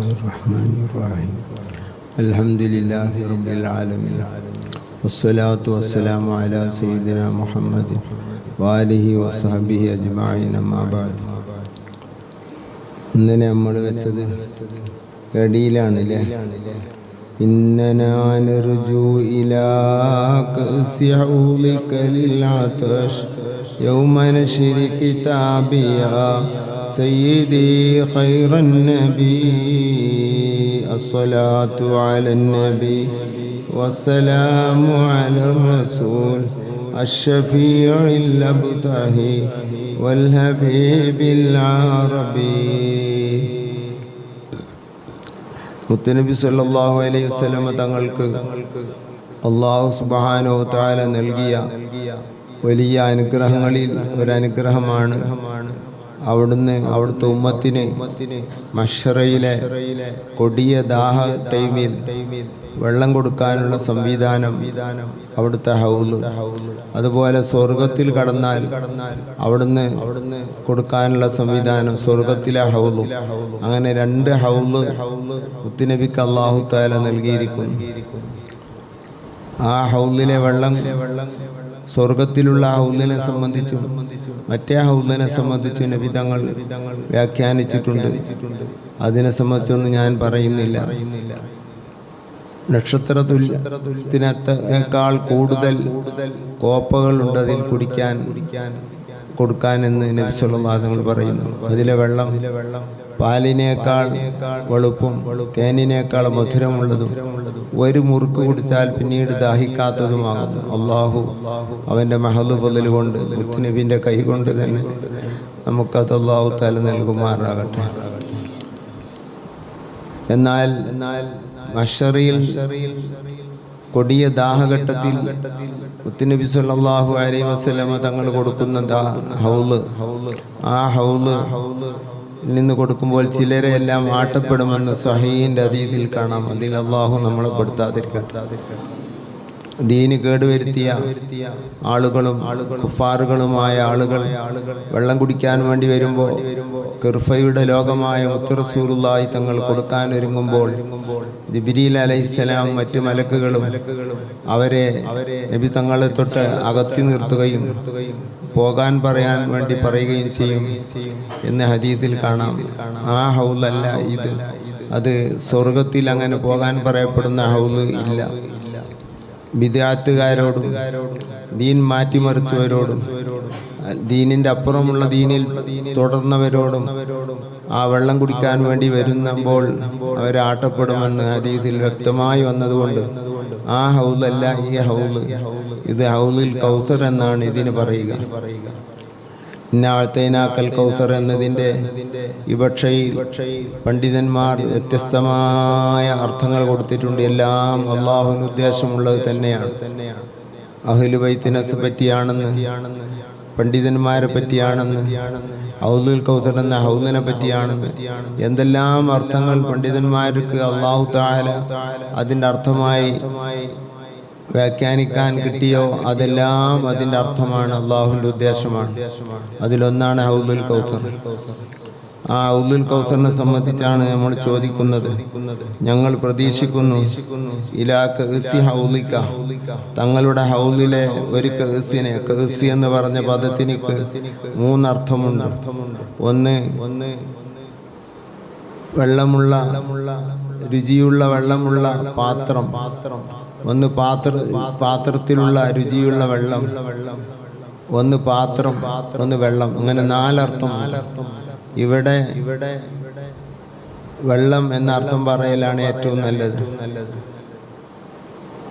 الرحمن الرحيم الحمد لله رب العالمين والصلاة والسلام على سيدنا محمد وآله وصحبه أجمعين أما بعد. ഇന്നലെ നമ്മൾ വെച്ചത് എടിയിലാണല്ലേ. إننا نرجو إلى كأس حوضك للعطش يوم نشر كتابي يا سيدي خير النبي. الصلاة على النبي والسلام على الرسول الشفيع الأبتهي والحبيب العربي. മുത്തനബി സല്ലല്ലാഹു അലൈഹി വസല്ലം തങ്ങൾക്ക് അല്ലാഹു സുബ്ഹാനഹു വ തആല നൽകിയ വലിയ അനുഗ്രഹങ്ങളിൽ ഒരനുഗ്രഹമാണ് അവിടുത്തെ ഉമ്മത്തിന് മഹ്ശറയിലെ കൊടിയ ദാഹ ടൈമിൽ വെള്ളം കൊടുക്കാനുള്ള സംവിധാനം അവിടുത്തെ ഹൗല്, അതുപോലെ സ്വർഗത്തിൽ കടന്നാൽ അവിടുന്ന് കൊടുക്കാനുള്ള സംവിധാനം സ്വർഗത്തിലെ ഹൗലും. അങ്ങനെ രണ്ട് ഹൗല് മുത്തുനബിക്ക് അല്ലാഹു തആല നൽകിയിരിക്കുന്നു. ആ ഹൗലിലെ വെള്ളം സ്വർഗത്തിലുള്ള ഹൗലിനെ സംബന്ധിച്ചും മറ്റേ ഹൗലിനെ സംബന്ധിച്ചും നബി തങ്ങൾ വ്യാഖ്യാനിച്ചിട്ടുണ്ട്. അതിനെ സംബന്ധിച്ചൊന്നും ഞാൻ പറയുന്നില്ല. നക്ഷത്ര തുല്യത്തിനേക്കാൾ കൂടുതൽ കോപ്പകളുണ്ട് അതിൽ കൊടുക്കാൻ എന്ന് നബി സല്ലല്ലാഹു അലൈഹി വസല്ലം പറയുന്നു. അതിലെ വെള്ളം പാലിനേക്കാൾ വെളുപ്പും തേനിനേക്കാൾ മധുരമുള്ളതും ഒരു മുറുക്ക് കുടിച്ചാൽ പിന്നീട് ദാഹിക്കാത്തതുമാകുന്നു. അള്ളാഹു അവൻ്റെ മഹദ് ഫളൽ കൊണ്ട് മുത്തുനബിൻ്റെ കൈ കൊണ്ട് തന്നെ നമുക്കത് അല്ലാഹു തആല നൽകുമാറാകട്ടെ. എന്നാൽ മഹ്ശറിൽ കൊടിയ ദാഹഘട്ടത്തിൽ മുത്തുനബി സല്ലല്ലാഹു അലൈഹി വസല്ലം തങ്ങൾ കൊടുക്കുന്ന ഹൗല്, ആ ഹൗല് നിന്ന് കൊടുക്കുമ്പോൾ ചിലരെ എല്ലാം ആട്ടപ്പെടുമെന്ന് സ്വഹീഹിന്റെ ഹദീസിൽ കാണാം. അതിൽ അല്ലാഹു നമ്മളെ പെടുത്താതിരിക്കട്ടെ. ദീന് കേടുവരുത്തിയ ആളുകളും കുഫാറുകളുമായ ആളുകൾ വെള്ളം കുടിക്കാൻ വേണ്ടി വരുമ്പോൾ ഖിർഫയുടെ ലോകമായ മുത്ത് റസൂലുള്ളാഹി തങ്ങൾ കൊടുക്കാൻ ഒരുങ്ങുമ്പോൾ ജിബ്രീൽ അലൈഹിസ്സലാം മറ്റു മലക്കുകളും അവരെ നബി തങ്ങളെ തൊട്ട് അകത്തി നിർത്തുകയും പോകാൻ പറയാൻ വേണ്ടി പറയുകയും ചെയ്യും എന്ന് ഹദീസിൽ കാണാം. ആ ഹൗലല്ല ഇത്. അത് സ്വർഗത്തിൽ അങ്ങനെ പോകാൻ പറയപ്പെടുന്ന ഹൗല് ഇല്ല. ബിദ്അത്തുകാരോടും ദീൻ മാറ്റിമറിച്ചവരോടും ദീനിൻ്റെ അപ്പുറമുള്ള ദീനിൽ തുടർന്നവരോടും ആ വെള്ളം കുടിക്കാൻ വേണ്ടി വരുമ്പോൾ അവരെ ആട്ടപ്പെടുമെന്ന് ഹദീസിൽ വ്യക്തമായി വന്നതുകൊണ്ട് ആ ഹൗലല്ല ഈ ഹൗല്. ഇത് ഹൗലുൽ കൗസർ എന്നാണ് ഇതിന് പറയുക. ഇന്നഅതൈനാക്കൽ കൗസർ എന്നതിൻ്റെ വിവക്ഷയിൽ പണ്ഡിതന്മാർ വ്യത്യസ്തമായ അർത്ഥങ്ങൾ കൊടുത്തിട്ടുണ്ട്. എല്ലാം അള്ളാഹുവിന് ഉദ്ദേശമുള്ളത് തന്നെയാണ്. അഹ്ലു ബൈത്തിനെ പറ്റിയാണെന്ന്, പണ്ഡിതന്മാരെ പറ്റിയാണെന്ന്, ഹൗലുൽ കൗസർ എന്ന ഹൗലിനെ പറ്റിയാണെന്ന്, എന്തെല്ലാം അർത്ഥങ്ങൾ പണ്ഡിതന്മാർക്ക് അല്ലാഹു തആല അതിൻ്റെ അർത്ഥമായി വ്യാഖ്യാനിക്കാൻ കിട്ടിയോ അതെല്ലാം അതിൻ്റെ അർത്ഥമാണ്, അള്ളാഹുവിൻ്റെ ഉദ്ദേശമാണ്. അതിലൊന്നാണ് ഹൗലുൽ കൗസർ. ആ ഹൗലുൽ കൗസറിനെ സംബന്ധിച്ചാണ് നമ്മൾ ചോദിക്കുന്നത്. ഞങ്ങൾ പ്രതീക്ഷിക്കുന്നു ഇലാ കഅസി ഹൗലിക, തങ്ങളുടെ ഹൗലിലെ ഒരു കഅസിനെ, കഅസി എന്ന് പറഞ്ഞ പദത്തിന് മൂന്നർത്ഥമുണ്ട്. ഒന്ന് വെള്ളമുള്ള രുചിയുള്ള വെള്ളമുള്ള പാത്രം, ഒന്ന് പാത്രത്തിലുള്ള രുചിയുള്ള വെള്ളം, ഒന്ന് പാത്രം, ഒന്ന് വെള്ളം. അങ്ങനെ നാലർത്ഥം. ഇവിടെ വെള്ളം എന്ന അർത്ഥം പറയലാണ് ഏറ്റവും നല്ലത്.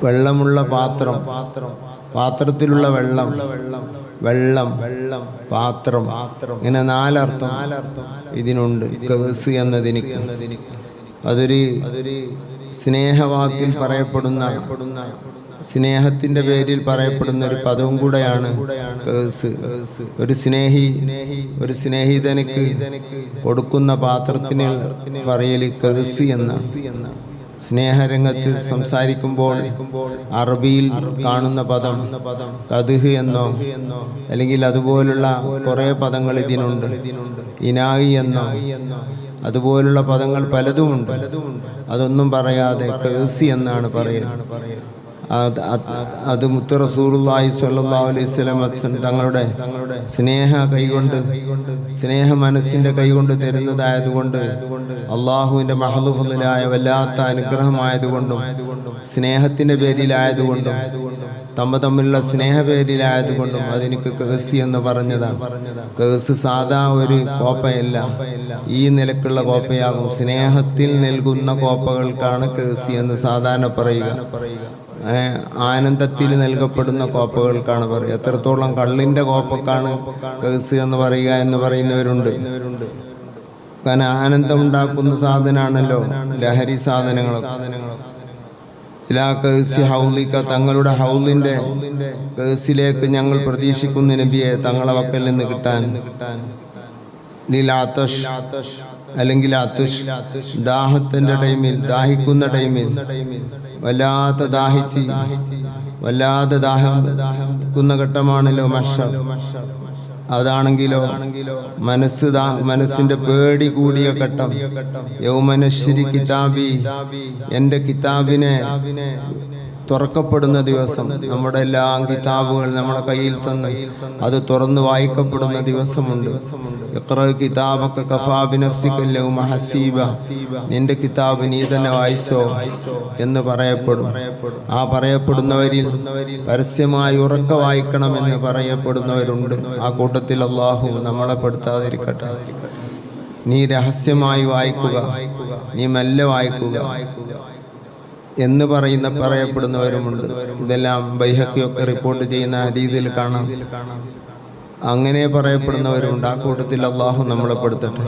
വെള്ളമുള്ള പാത്രം, പാത്രത്തിലുള്ള വെള്ളം, പാത്രം, ഇങ്ങനെ നാലർത്ഥം ഇതിനുണ്ട് കഅസ് എന്നതിന്. അതൊരു സ്നേഹവാക്കിൽ പറയപ്പെടുന്ന, സ്നേഹത്തിന്റെ പേരിൽ പറയപ്പെടുന്ന ഒരു പദവും കൂടെയാണ് കഅസ്. ഒരു സ്നേഹിതനിക്ക് കൊടുക്കുന്ന പാത്രത്തിന് പറയൽ കഅസ് എന്ന. സ്നേഹരംഗത്ത് സംസാരിക്കുമ്പോൾ അറബിയിൽ കാണുന്ന പദം കദ്ഹ് എന്നോ അല്ലെങ്കിൽ അതുപോലുള്ള കുറേ പദങ്ങൾ ഇതിനുണ്ട്. ഇനായി എന്നോ അതുപോലുള്ള പദങ്ങൾ പലതുമുണ്ട്. അതൊന്നും പറയാതെ കഅ്സി എന്നാണ് പറയുന്നത്. അത് മുത്ത് റസൂലുള്ളാഹി സ്വല്ലല്ലാഹു അലൈഹി വസല്ലം തങ്ങളുടെ സ്നേഹ മനസ്സിന്റെ കൈകൊണ്ട് തരുന്നതായതുകൊണ്ട്, അള്ളാഹുവിന്റെ മഹദ് ഫളിലായ വല്ലാത്ത അനുഗ്രഹമായതുകൊണ്ടും സ്നേഹത്തിന്റെ പേരിലായതുകൊണ്ടും തമ്മിലുള്ള സ്നേഹപേരിലായതുകൊണ്ടും അതെനിക്ക് കഅ്സി എന്ന് പറഞ്ഞതാണ്. കഅ്സ് സാധാ ഒരു കോപ്പയല്ല, ഈ നിലക്കുള്ള കോപ്പയാകും. സ്നേഹത്തിൽ നൽകുന്ന കോപ്പകൾക്കാണ് കഅ്സി എന്ന് സാധാരണ പറയുക. ആനന്ദത്തിൽ നൽകപ്പെടുന്ന കോപ്പകൾക്കാണ് പറയുക. എത്രത്തോളം കള്ളിൻ്റെ കോപ്പക്കാണ് കഅ്സ് എന്ന് പറയുക എന്ന് പറയുന്നവരുണ്ട്. കാരണം ആനന്ദമുണ്ടാക്കുന്ന സാധനമാണല്ലോ ലഹരി സാധനങ്ങളൊക്കെ. ഇലാ കഅ്സി ഹൗലിക, തങ്ങളുടെ ഹൗലിൻ്റെ കഅ്സിലേക്ക് ഞങ്ങൾ പ്രതീക്ഷിക്കുന്ന നബിയെ തങ്ങളെ വക്കൽ നിന്ന് കിട്ടാൻ. ലിലാതഷ് അല്ലെങ്കിൽ അതുഷ്, ദാഹത്തിൻ്റെ ടൈമിൽ, ദാഹിക്കുന്ന ടൈമിൽ വല്ലാതെ ദാഹിക്കുന്ന ഘട്ടമാണല്ലോ മഹ്ശർ. അതാണെങ്കിലോ മനസ്സിന്റെ പേടി കൂടിയ ഘട്ടം. യൗമനശ്രി കിതാബി, എൻ്റെ കിതാബിനെ തുറക്കപ്പെടുന്ന ദിവസം. നമ്മുടെ എല്ലാ കിതാബുകൾ നമ്മുടെ കയ്യിൽ തന്ന് അത് തുറന്ന് വായിക്കപ്പെടുന്ന ദിവസമുണ്ട്. ഇഖ്റ കിതാബക കഫാ ബിനഫ്സിക അൽ-യൗമ ഹസീബ, നിന്റെ കിതാബ് നീ തന്നെ വായിച്ചോ എന്ന് പറയപ്പെടും. ആ പറയപ്പെടുന്നവരിൽ പരസ്യമായി ഉറക്കെ വായിക്കണമെന്ന് പറയപ്പെടുന്നവരുണ്ട്. ആ കൂട്ടത്തിൽ അല്ലാഹു നമ്മളെ പെടുത്താതിരിക്കട്ടെ. നീ രഹസ്യമായി വായിക്കുക, നീ മെല്ലെ വായിക്കുക എന്ന് പറയപ്പെടുന്നവരുമുണ്ട്. ഇതെല്ലാം ബൈഹഖിയൊക്കെ റിപ്പോർട്ട് ചെയ്യുന്ന ഹദീസിൽ കാണാം. അങ്ങനെ പറയപ്പെടുന്നവരുണ്ട്. ആ കൂട്ടത്തിൽ അള്ളാഹു നമ്മളെ പെടുത്തട്ടെ.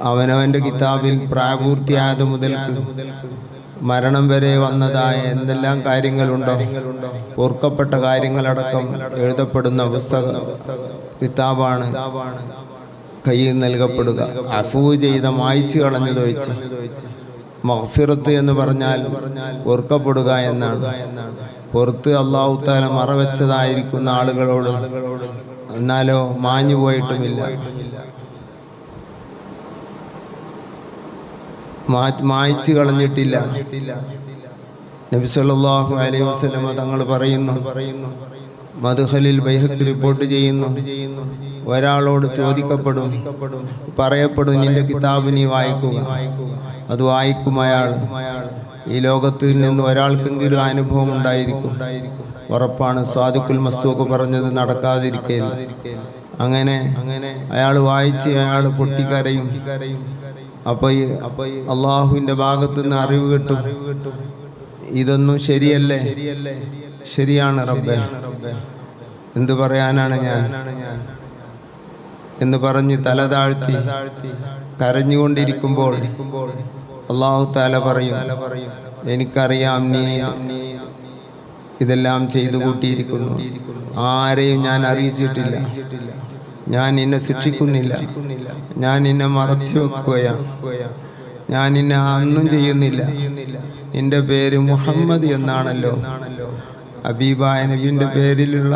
അവനവൻ്റെ കിതാബിൽ പ്രായപൂർത്തിയായത് മുതൽക്ക് മരണം വരെ വന്നതായ എന്തെല്ലാം കാര്യങ്ങളുണ്ടോ, ഓർക്കപ്പെട്ട കാര്യങ്ങളടക്കം എഴുതപ്പെടുന്ന കിതാബാണ് കയ്യിൽ നൽകപ്പെടുക. അഫൂ ചെയ്ത മായ്ച്ചു കളഞ്ഞതൊഴിച്ച്. മഗ്ഫിറത്ത് എന്ന് പറഞ്ഞാൽ ഓർക്കപ്പെടുക എന്നാണ്. പുറത്ത് അല്ലാഹു തആല മറവെച്ചതായിരിക്കുന്ന ആളുകളോട് എന്നാലോ മാഞ്ഞു പോയിട്ടുമില്ല, മായ്ച്ചു കളഞ്ഞിട്ടില്ല. നബി സല്ലല്ലാഹു അലൈഹി വസല്ലം തങ്ങൾ പറയുന്നു, മദ്ഖലിൽ ബൈഹഖി റിപ്പോർട്ട് ചെയ്യുന്നു, ഒരാളോട് ചോദിക്കപ്പെടും, പറയപ്പെടും, നിന്റെ കിതാബ് നീ വായിക്കുക. അത് വായിക്കും അയാൾ. ഈ ലോകത്തിൽ നിന്ന് ഒരാൾക്കെങ്കിലും അനുഭവം ഉണ്ടായിരിക്കും, ഉറപ്പാണ്. സാദിഖുൽ മസ്തൂഖ് പറഞ്ഞത് നടക്കാതിരിക്കില്ല. അങ്ങനെ അയാൾ വായിച്ച് അയാൾ പൊട്ടിക്കരയും. അപ്പോൾ അള്ളാഹുവിൻ്റെ ഭാഗത്തുനിന്ന് അറിവ് കിട്ടും, ഇതൊന്നും ശരിയല്ലേ, ശരിയാണ് റബ്ബേ, എന്തു പറയാനാണ് ഞാൻ എന്ന് പറഞ്ഞ് തല താഴ്ത്തി കരഞ്ഞുകൊണ്ടിരിക്കുമ്പോൾ അല്ലാഹു തആല പറയും, എനിക്കറിയാം നീ ഇതെല്ലാം ചെയ്തു കൂട്ടിയിരിക്കുന്നു. ആരെയും ഞാൻ അറിയിച്ചിട്ടില്ല, ഞാൻ നിന്നെ ശിക്ഷിക്കുന്നില്ല, ഞാൻ നിന്നെ മറച്ചു വെക്കുകയാണ്, ഞാൻ നിന്നെ ഒന്നും ചെയ്യുന്നില്ല. നിന്റെ പേര് മുഹമ്മദ് എന്നാണല്ലോ. ഹബീബായ നബിയുടെ പേരിലുള്ള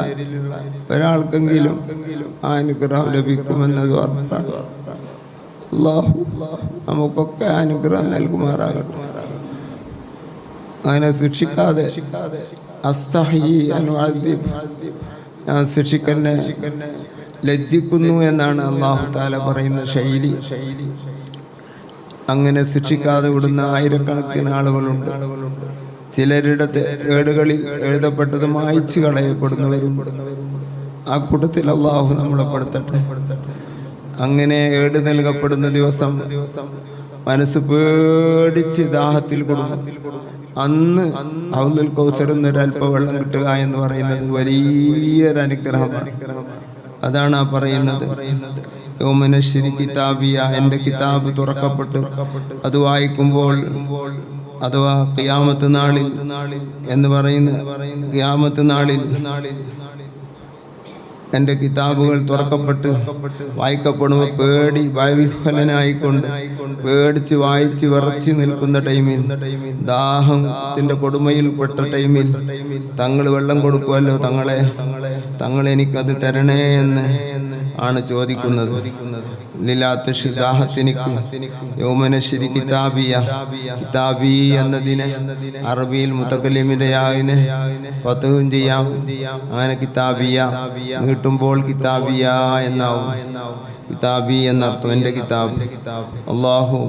ഒരാൾക്കെങ്കിലും ആ അനുഗ്രഹം ലഭിക്കുമെന്നത് ഉറപ്പാണ്. അല്ലാഹു നമുക്കൊക്കെ അനുഗ്രഹം നൽകുമാറാകട്ടെ. അങ്ങനെ ശിക്ഷിക്കാതെ ഞാൻ ശിക്ഷിക്കന്നെ ലജ്ജിക്കുന്നു എന്നാണ് അല്ലാഹു തആല പറയുന്ന ശൈലി. അങ്ങനെ ശിക്ഷിക്കാതെ വിടുന്ന ആയിരക്കണക്കിന് ആളുകളുണ്ട്. ചിലരുടെ ഏടുകളിൽ എഴുതപ്പെട്ടത് മായ്ച്ചു കളയപ്പെടുന്നവരുണ്ട്. ആ കൂട്ടത്തിൽ അല്ലാഹു നമ്മളെ പെടുത്തട്ടെ. അങ്ങനെ ഏട് നൽകപ്പെടുന്ന ദിവസം മനസ്സ് പേടിച്ച് ദാഹത്തിൽ കൊടുക്കും. അന്ന് ഹൗലുൽ കൗസർ എന്നൊരൽപ്പം വെള്ളം കിട്ടുക എന്ന് പറയുന്നത് വലിയൊരു അനുഗ്രഹമാണ്. അതാണ് ആ പറയുന്നത്, യൗമനശ്രി കിതാബിയ, എൻ്റെ കിതാബ് തുറക്കപ്പെട്ടു. അത് വായിക്കുമ്പോൾ, അഥവാ ഖിയാമത്ത് നാളിൽ എന്ന് പറയുന്ന ഖിയാമത്ത് നാളിൽ എൻ്റെ കിതാബുകൾ തുറക്കപ്പെട്ട് വായിക്കപ്പെടുമ്പോൾ പേടി ഭയവിഹ്വലനായിക്കൊണ്ട് പേടിച്ച് വായിച്ച് വിറച്ച് നിൽക്കുന്ന ടൈമിൽ, ദാഹത്തിൻ്റെ കൊടുമയിൽപ്പെട്ട ടൈമിൽ തങ്ങൾ വെള്ളം കൊടുക്കുമല്ലോ, തങ്ങളെ എനിക്കത് തരണേ എന്ന് ആണ് ചോദിക്കുന്നത്. ലിലാത്തഷിദാഹത്തിനിക്ക് യൗമനശ്ശരി കിതാബിയ കിതാബി എന്നതിനെ അറബിയിൽ മുതക്കല്ലിമിന്റെ യാവിനെ ഫതഹും ചെയ്യാം. അങ്ങനെ കിതാബിയ നീട്ടുമ്പോൾ കിതാബിയ എന്നാവും. കിതാബി എന്നർത്ഥം എൻ്റെ കിതാബ്. അള്ളാഹു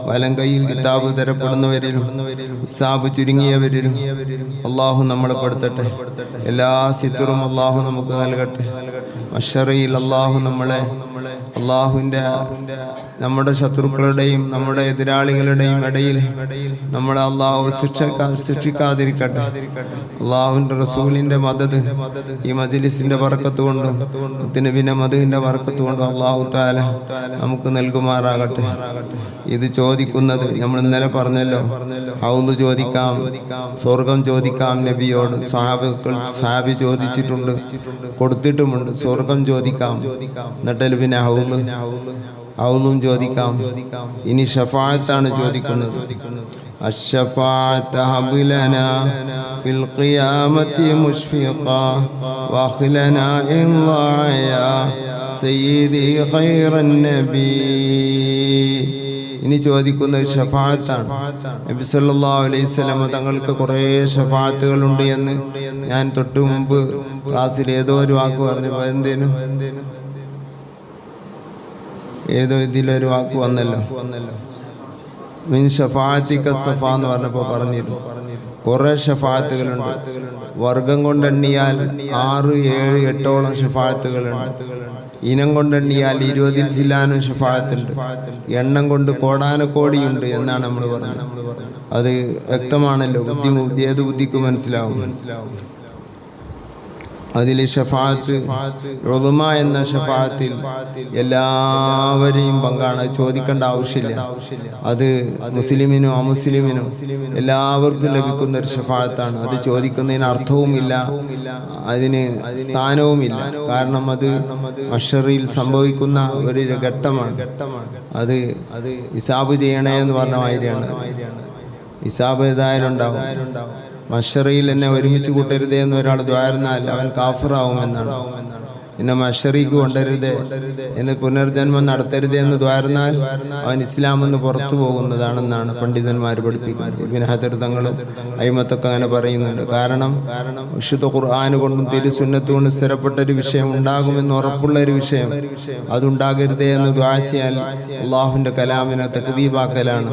വലം കയ്യിൽ കിതാബ് തരപ്പെടുന്നവരിലും ഹിസാബ് ചുരുങ്ങിയവരിലും അള്ളാഹു നമ്മളെ പെടുത്തട്ടെ. എല്ലാ സിത്തറും അള്ളാഹു നമുക്ക് നൽകട്ടെ. മശ്ശറയിൽ അള്ളാഹു നമ്മളെ നമ്മുടെ ശത്രുക്കളുടെയും നമ്മുടെ എതിരാളികളുടെയും ഇടയിൽ നമ്മളെ അള്ളാഹു ശിക്ഷിക്കാതിരിക്കട്ടെ. അള്ളാഹുവിൻ്റെ റസൂലിൻ്റെ മദദ് ഈ മജ്ലിസിന്റെ ബർക്കത്ത് കൊണ്ടും നബിയുടെ മദദിന്റെ ബർക്കത്ത് കൊണ്ടും അള്ളാഹു തആല നമുക്ക് നൽകുമാറാകട്ടെ. ഇത് ചോദിക്കുന്നത് നമ്മൾ ഇന്നലെ പറഞ്ഞല്ലോ, ഹൗദ് ചോദിക്കാം, സ്വർഗം ചോദിക്കാം നബിയോട്. സഹാബി ചോദിച്ചിട്ടുണ്ട്, കൊടുത്തിട്ടുമുണ്ട്. സ്വർഗം ചോദിക്കാം, എന്നിട്ട് പിന്നെ ഹൗലും ചോദിക്കാം. ഇനി ഷഫാഅത്താണ് ചോദിക്കുന്നത്. അശ്ശഫാഅത്ത് ഹബ് ലനാ ഫിൽ ഖിയാമത്തി മുശ്ഫിഖാ വഖ്ലനാ ഇൻ ളഅയാ സയ്യിദി ഖൈറൻ നബി. ഇനി ചോദിക്കുന്നത് ഷഫാഅത്താണ്. നബി സല്ലല്ലാഹു അലൈഹി വസല്ലം തങ്ങൾക്ക് കുറേ ഷഫാഅത്തുകളുണ്ട് എന്ന് ഞാൻ തൊട്ടു മുമ്പ് ക്ലാസ്സിൽ ഏതോ ഒരു വാക്ക് പറഞ്ഞു. ഏതോ ഇതിലൊരു വാക്ക് വന്നല്ലോ, മിൻ ഷഫാഅത്തിക സഫ എന്ന് പറഞ്ഞപ്പോൾ പറഞ്ഞിരുന്നു. കുറെ ഷഫാഅത്തുകളുണ്ട്. വർഗം കൊണ്ടെണ്ണിയാൽ 6, 7, 8ഓളം ഷഫാഅത്തുകളുണ്ട്. ഇനം കൊണ്ടെണ്ണിയാൽ 20 ജില്ലാനും ഷഫാഅത്തുണ്ട്. എണ്ണം കൊണ്ട് കോടാനക്കോടിയുണ്ട് എന്നാണ് നമ്മൾ പറഞ്ഞത്. അത് വ്യക്തമാണല്ലോ, ഏത് ബുദ്ധിക്ക് മനസ്സിലാവും. അതിൽ ഷഫാഅത്ത് ഉളുമ എന്ന ഷഫാഅത്തിൽ എല്ലാവരെയും പങ്കാണ്. ചോദിക്കേണ്ട ആവശ്യമില്ല. അത് മുസ്ലിമിനും അമുസ്ലിമിനും എല്ലാവർക്കും ലഭിക്കുന്ന ഒരു ഷഫാഅത്താണ്. അത് ചോദിക്കുന്നതിന് അർത്ഥവുമില്ല, അതിന് സ്ഥാനവുമില്ല. കാരണം അത് മഹ്ശറിൽ സംഭവിക്കുന്ന ഒരു ഘട്ടമാണ്. അത് ഹിസാബ് ചെയ്യണേ എന്ന് പറഞ്ഞ മാതിരിയാണ്. ഹിസാബ് ഏതായാലും ഉണ്ടാവും. മഹ്ശറിൽ എന്നെ ഒരുമിച്ച് കൂട്ടരുതേ എന്ന് ഒരാൾ ദ്വാരുന്നാൽ അവൻ കാഫിറാവുമെന്നാണ്. എന്നെ മഹ്ശറിക്ക് കൊണ്ടരുതേ, എന്നെ പുനർജന്മം നടത്തരുതേ എന്ന് ദ്വാരുന്നാൽ അവൻ ഇസ്ലാമെന്ന് പുറത്തു പോകുന്നതാണെന്നാണ് പണ്ഡിതന്മാർ പഠിപ്പിക്കുന്നത്. ഇബ്നു ഹജർ തങ്ങളും അയിമത്തൊക്കെ അങ്ങനെ പറയുന്നുണ്ട്. കാരണം വിശുദ്ധ ഖുർആൻ കൊണ്ടും തിരുസുന്നത്ത് കൊണ്ടും സ്ഥിരപ്പെട്ട ഒരു വിഷയം ഉണ്ടാകുമെന്ന് ഉറപ്പുള്ള ഒരു വിഷയം അതുണ്ടാകരുതേ എന്ന് ദുആ ചെയ്യാൻ അള്ളാഹുവിൻ്റെ കലാമിനെ തക്ദീബാക്കലാണ്.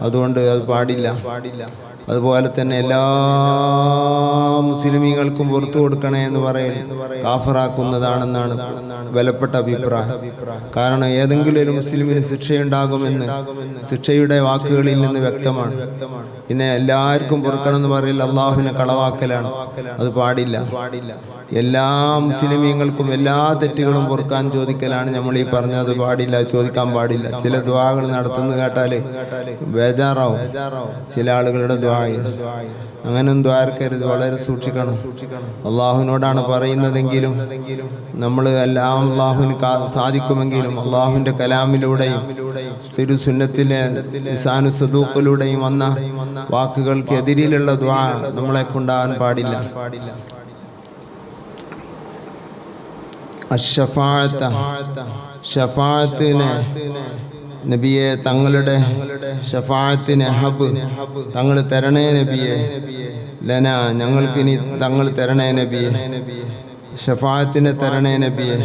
അതുകൊണ്ട് അത് പാടില്ല. അതുപോലെ തന്നെ എല്ലാ മുസ്ലിമീങ്ങൾക്കും പുറത്തു കൊടുക്കണേ എന്ന് പറയുന്നത് കാഫിറാക്കുന്നതാണെന്നാണ് ബലപ്പെട്ട അഭിപ്രായം. കാരണം ഏതെങ്കിലും ഒരു മുസ്ലിമിന് ശിക്ഷയുണ്ടാകുമെന്ന് ശിക്ഷയുടെ വാക്കുകളിൽ നിന്ന് വ്യക്തമാണ്. പിന്നെ എല്ലാവർക്കും പൊറുക്കണം എന്ന് പറയില്ല, അള്ളാഹുവിനെ കളവാക്കലാണ്. അത് പാടില്ല. എല്ലാ മുസ്ലിമീങ്ങൾക്കും എല്ലാ തെറ്റുകളും പൊറുക്കാൻ ചോദിക്കലാണ് നമ്മൾ ഈ പറഞ്ഞത്. പാടില്ല, ചോദിക്കാൻ പാടില്ല. ചില ദുആകൾ നടത്തുന്നത് കേട്ടാല് ബേജാറാവും ചില ആളുകളുടെ ദുആ. അങ്ങനെയൊന്നും ദ്വാരക്കരുത്, വളരെ സൂക്ഷിക്കണം. അള്ളാഹുവിനോടാണ് പറയുന്നതെങ്കിലും നമ്മൾ എല്ലാം അള്ളാഹുവിന് സാധിക്കുമെങ്കിലും അള്ളാഹുവിൻ്റെ കലാമിലൂടെയും തിരുസുന്നത്തിലെ ലിസാനു സദൂഖിലൂടെയും വന്ന വാക്കുകൾക്ക് എതിരിലുള്ള ദുആ നമ്മളെ കൊണ്ടാകാൻ പാടില്ല. ഷഫാഅത്തിനെ നബിയെ തങ്ങളുടെ ഷഫാഅത്തിനെ ഹബ് തങ്ങൾ തരണേ നബിയെ. ലന ഞങ്ങൾക്കിനി തങ്ങൾ തരണേ നബിയെ. ഷഫാഅത്തിനെ തരണേ നബിയെ.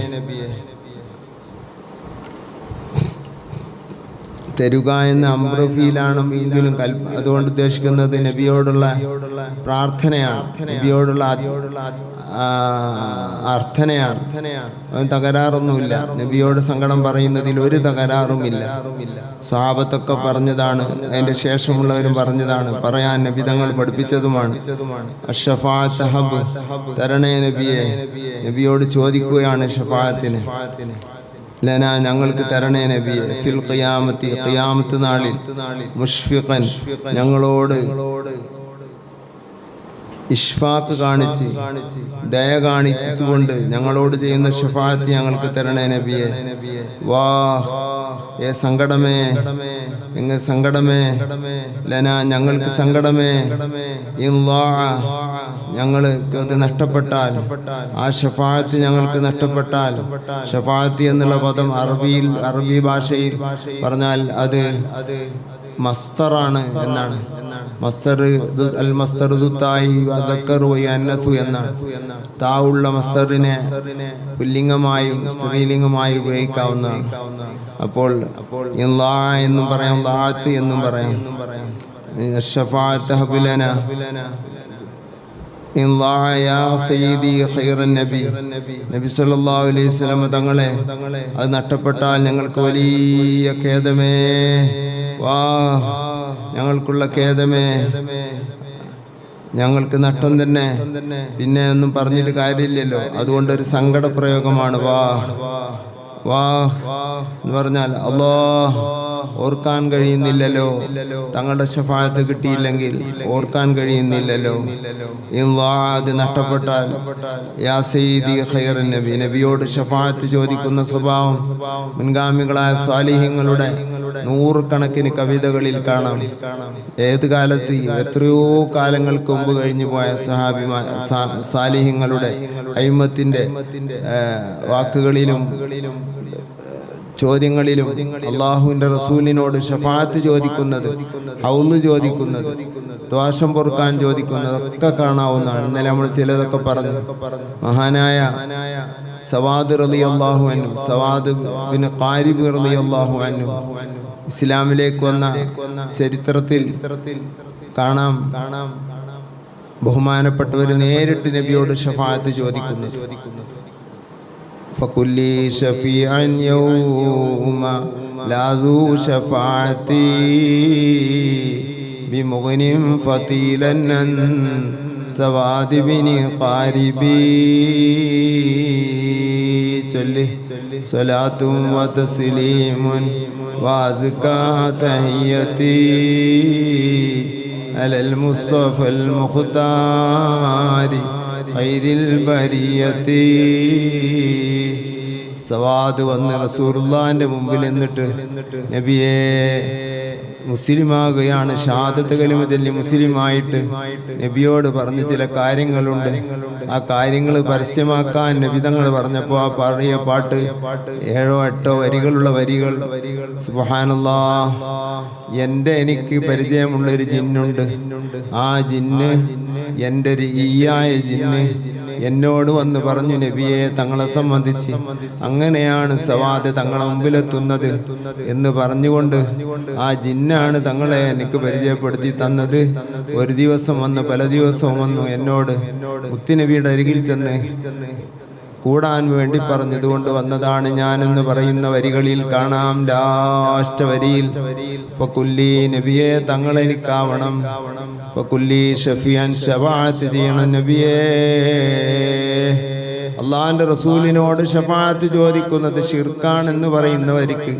തരുക എന്ന അംബ്രഫീലാണ് എങ്കിലും അതുകൊണ്ട് ഉദ്ദേശിക്കുന്നത് നബിയോടുള്ള പ്രാർത്ഥനയാണ്, നബിയോടുള്ള അർത്ഥനയാണ്. അവൻ തകരാറൊന്നുമില്ല. നബിയോട് സങ്കടം പറയുന്നതിൽ ഒരു തകരാറുമില്ല. സ്വഹാബത്തൊക്കെ പറഞ്ഞതാണ്, അതിന്റെ ശേഷമുള്ളവരും പറഞ്ഞതാണ്, പറയാൻ നബി തങ്ങൾ പഠിപ്പിച്ചതുമാണ്. അഷ്ഫാഅത്ത് ഹബ് തരണേ നബിയെ. നബിയോട് ചോദിക്കുകയാണ് ഷഫാഅത്തിന്. ലന ഞങ്ങൾക്ക് തരണേ നബിയെ. ഫിൽ ഖിയാമത്തി ഖിയാമത്ത് നാളിൽ മുഷ്ഫിഖൻ ഞങ്ങളോട് ഇഷ്ഫാഖ് കാണിച്ച് ദയ കാണിച്ചുകൊണ്ട് ഞങ്ങളോട് ചെയ്യുന്ന ഷഫാഅത്ത് ഞങ്ങൾക്ക് തരണേ നബിയെ. വാ ഏ സങ്കടമേ, എങ്ങ സങ്കടമേ, ലന ഞങ്ങൾക്ക് സങ്കടമേ, ഞങ്ങൾക്ക് അത് നഷ്ടപ്പെട്ടാൽ, ആ ഷഫാഅത്ത് ഞങ്ങൾക്ക് നഷ്ടപ്പെട്ടാൽ. ഷഫാഅത്ത് എന്നുള്ള പദം അറബി ഭാഷയിൽ പറഞ്ഞാൽ അത് മസ്തറാണ് എന്നാണ്. അൽ മസ്തറുതായി അദക്കറു എന്നാണ്. താവുള്ള മസ്തറിനെ പുല്ലിംഗമായും സ്ത്രീലിംഗമായും ഉപയോഗിക്കാവുന്നതാണ്. അപ്പോൾ ഇല്ലാ എന്നും പറയാം, ലാത്ത് എന്നും പറയാം. നബി സല്ലല്ലാഹു അലൈഹി വസല്ലം തങ്ങളെ അത് നഷ്ടപ്പെട്ടാൽ ഞങ്ങൾക്ക് വലിയ ഖേദമേ, വാ ഞങ്ങൾക്കുള്ള ഖേദമേ, ഞങ്ങൾക്ക് നഷ്ടം തന്നെ. പിന്നെ ഒന്നും പറഞ്ഞിട്ട് കാര്യമില്ലല്ലോ. അതുകൊണ്ടൊരു സങ്കട പ്രയോഗമാണ് വാ വാ എന്ന് പറഞ്ഞാൽ അല്ലാഹ് ഓർക്കാൻ കഴിയുന്നില്ലല്ലോ. തങ്ങളുടെ ശഫാഅത്ത് കിട്ടിയില്ലെങ്കിൽ ഓർക്കാൻ കഴിയുന്നില്ലല്ലോ. അത് നഷ്ടപ്പെട്ടാൽ യാ സയ്യിദി ഖൈറൻ നബി, നബിയോട് ശഫാഅത്ത് ചോദിക്കുന്ന സ്വഭാവം മുൻഗാമികളായ സ്വാലിഹീങ്ങളുടെ നൂറുകണക്കിന് കവിതകളിൽ കാണാം. ഏത് കാലത്ത് എത്രയോ കാലങ്ങൾക്ക് മുമ്പ് കഴിഞ്ഞു പോയ സഹാബിമാർ സാലിഹീങ്ങളുടെ അയിമത്തിന്റെ വാക്കുകളിലും ചോദ്യങ്ങളിലും അള്ളാഹുവിന്റെ റസൂലിനോട് ശഫാഅത്ത് ചോദിക്കുന്നത്, ഹൗല് ചോദിക്കുന്നത്, ദോഷം പൊറുക്കാൻ ചോദിക്കുന്നത് ഒക്കെ കാണാവുന്നതാണ്. ഇന്നലെ നമ്മൾ ചിലതൊക്കെ പറഞ്ഞു. മഹാനായ സവാദ് റളിയല്ലാഹു അൻഹു, സവാദ് ബിൻ ഖാരിബ് റളിയല്ലാഹു അൻഹു ഇസ്ലാമിലേക്ക് വന്ന ചരിത്രത്തിൽ കാണാം ബഹുമാനപ്പെട്ടവർ നേരിട്ട് നബിയോട് ശഫാഅത്ത് ചോദിക്കുന്നത്. فكلي شفيعا يوم لا ذو شفاعتي بمغن فتيلا سواد بن قاربي صلاة وتسليم وأزكى تحيتي على المصطفى المختار خير البرية. സവാദ് വന്ന് റസൂലുള്ളാഹിന്റെ മുമ്പിൽ എന്നിട്ട് നബിയെ മുസ്ലിമാകുകയാണ്, ഷഹാദത്ത് കലിമ ചൊല്ലി മുസ്ലിമായിട്ട് നബിയോട് പറഞ്ഞ ചില കാര്യങ്ങളുണ്ട്. ആ കാര്യങ്ങൾ പരസ്യമാക്കാൻ നബി തങ്ങൾ പറഞ്ഞപ്പോൾ ആ പഴയ പാട്ട് 7-8 വരികളുള്ള വരികൾ. സുബ്ഹാനല്ലാഹ്, എനിക്ക് പരിചയമുള്ളൊരു ജിന്നുണ്ട്. ആ ജിന്ന് എൻ്റെ ഒരു ഈയായ ജിന്ന് എന്നോട് വന്ന് പറഞ്ഞു, നബിയെ തങ്ങളെ സംബന്ധിച്ച് അങ്ങനെയാണ് സവാദ് തങ്ങളെ മുമ്പിലെത്തുന്നത് എന്ന് പറഞ്ഞുകൊണ്ട് ആ ജിന്നാണ് തങ്ങളെ എനിക്ക് പരിചയപ്പെടുത്തി തന്നത്. ഒരു ദിവസം വന്ന് പല ദിവസവും വന്നു എന്നോട് മുത്തുനബിയുടെ അരികിൽ ചെന്ന് കൂടാൻ വേണ്ടി പറഞ്ഞതുകൊണ്ട് വന്നതാണ് ഞാനെന്ന് പറയുന്ന വരികളിൽ കാണാം. ലാസ്റ്റ് വരിയിൽ ഫകുല്ലി, നബിയെ തങ്ങളെനിക്കാവണം, ഫകുല്ലി ഷഫിയാൻ, ശഫാഅത്ത് ചെയ്യണം നബിയേ. അള്ളാഹിന്റെ റസൂലിനോട് ശഫാഅത്ത് ചോദിക്കുന്നത് ശിർക്കാണെന്ന് പറയുന്നവർക്ക്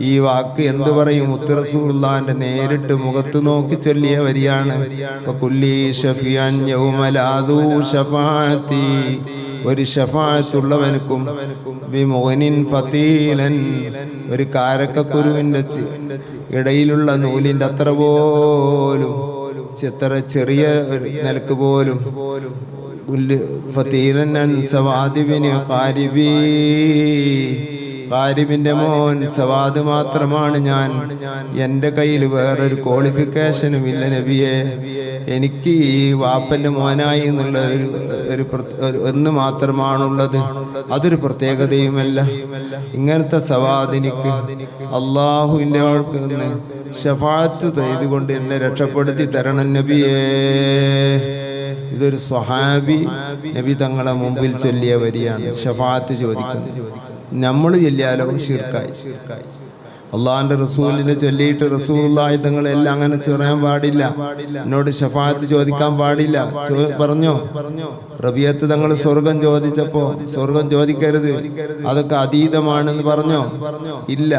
ഈ വാക്ക് എന്തു പറയും? മുത്ത് റസൂലുള്ളാഹിന്റെ നേരിട്ട് മുഖത്ത് നോക്കി ചൊല്ലിയ വരിയാണ്. ഫകുല്ലി ഷഫിയാൻ യൗമ ലാ ദൂ ശഫാഅത്തി, ഒരു ഷഫാഅത്തുള്ളവനുക്കും ബിമുഗ്നിൻ ഫതീലൻ, ഒരു കാരക്കക്കുരുവിന്റെ ഇടയിലുള്ള നൂലിന്റെ അത്ര പോലും, ചെറിയ നിലക്ക് പോലും, ഫതീലൻ സവാദ് ബിൻ ഖാരിബി, ഖാരിബിന്റെ മോൻ സവാദ് മാത്രമാണ് ഞാൻ. എൻ്റെ കയ്യിൽ വേറൊരു ക്വാളിഫിക്കേഷനും ഇല്ല നബിയെ. എനിക്ക് ഈ വാപ്പന്റെ മോനായി എന്നുള്ള ഒന്ന് മാത്രമാണുള്ളത്, അതൊരു പ്രത്യേകതയുമല്ല. ഇങ്ങനത്തെ സവാദിനിക്ക് അള്ളാഹുവിൻ്റെ അടുത്ത് ശഫാഅത്ത് ചെയ്തുകൊണ്ട് എന്നെ രക്ഷപ്പെടുത്തി തരണം നബിയേ. ഇതൊരു സ്വഹാബി നബി തങ്ങളെ മുമ്പിൽ ചൊല്ലിയ വരിയാണ്. ശഫാഅത്ത് ചോദിക്കുന്നത് നമ്മൾ ചൊല്ലിയാലോ ശിർക്കായി. അള്ളാഹിന്റെ റസൂലിനെ ചൊല്ലിയിട്ട് റസൂലുള്ളാഹി തങ്ങളെല്ലാം അങ്ങനെ ചൊല്ലാൻ പാടില്ല, എന്നോട് ശഫാഅത്ത് ചോദിക്കാൻ പാടില്ല പറഞ്ഞോ? റബിയത്ത് തങ്ങൾ സ്വർഗം ചോദിച്ചപ്പോ സ്വർഗം ചോദിക്കരുത്, അതൊക്കെ അതീതമാണെന്ന് പറഞ്ഞോ? ഇല്ല.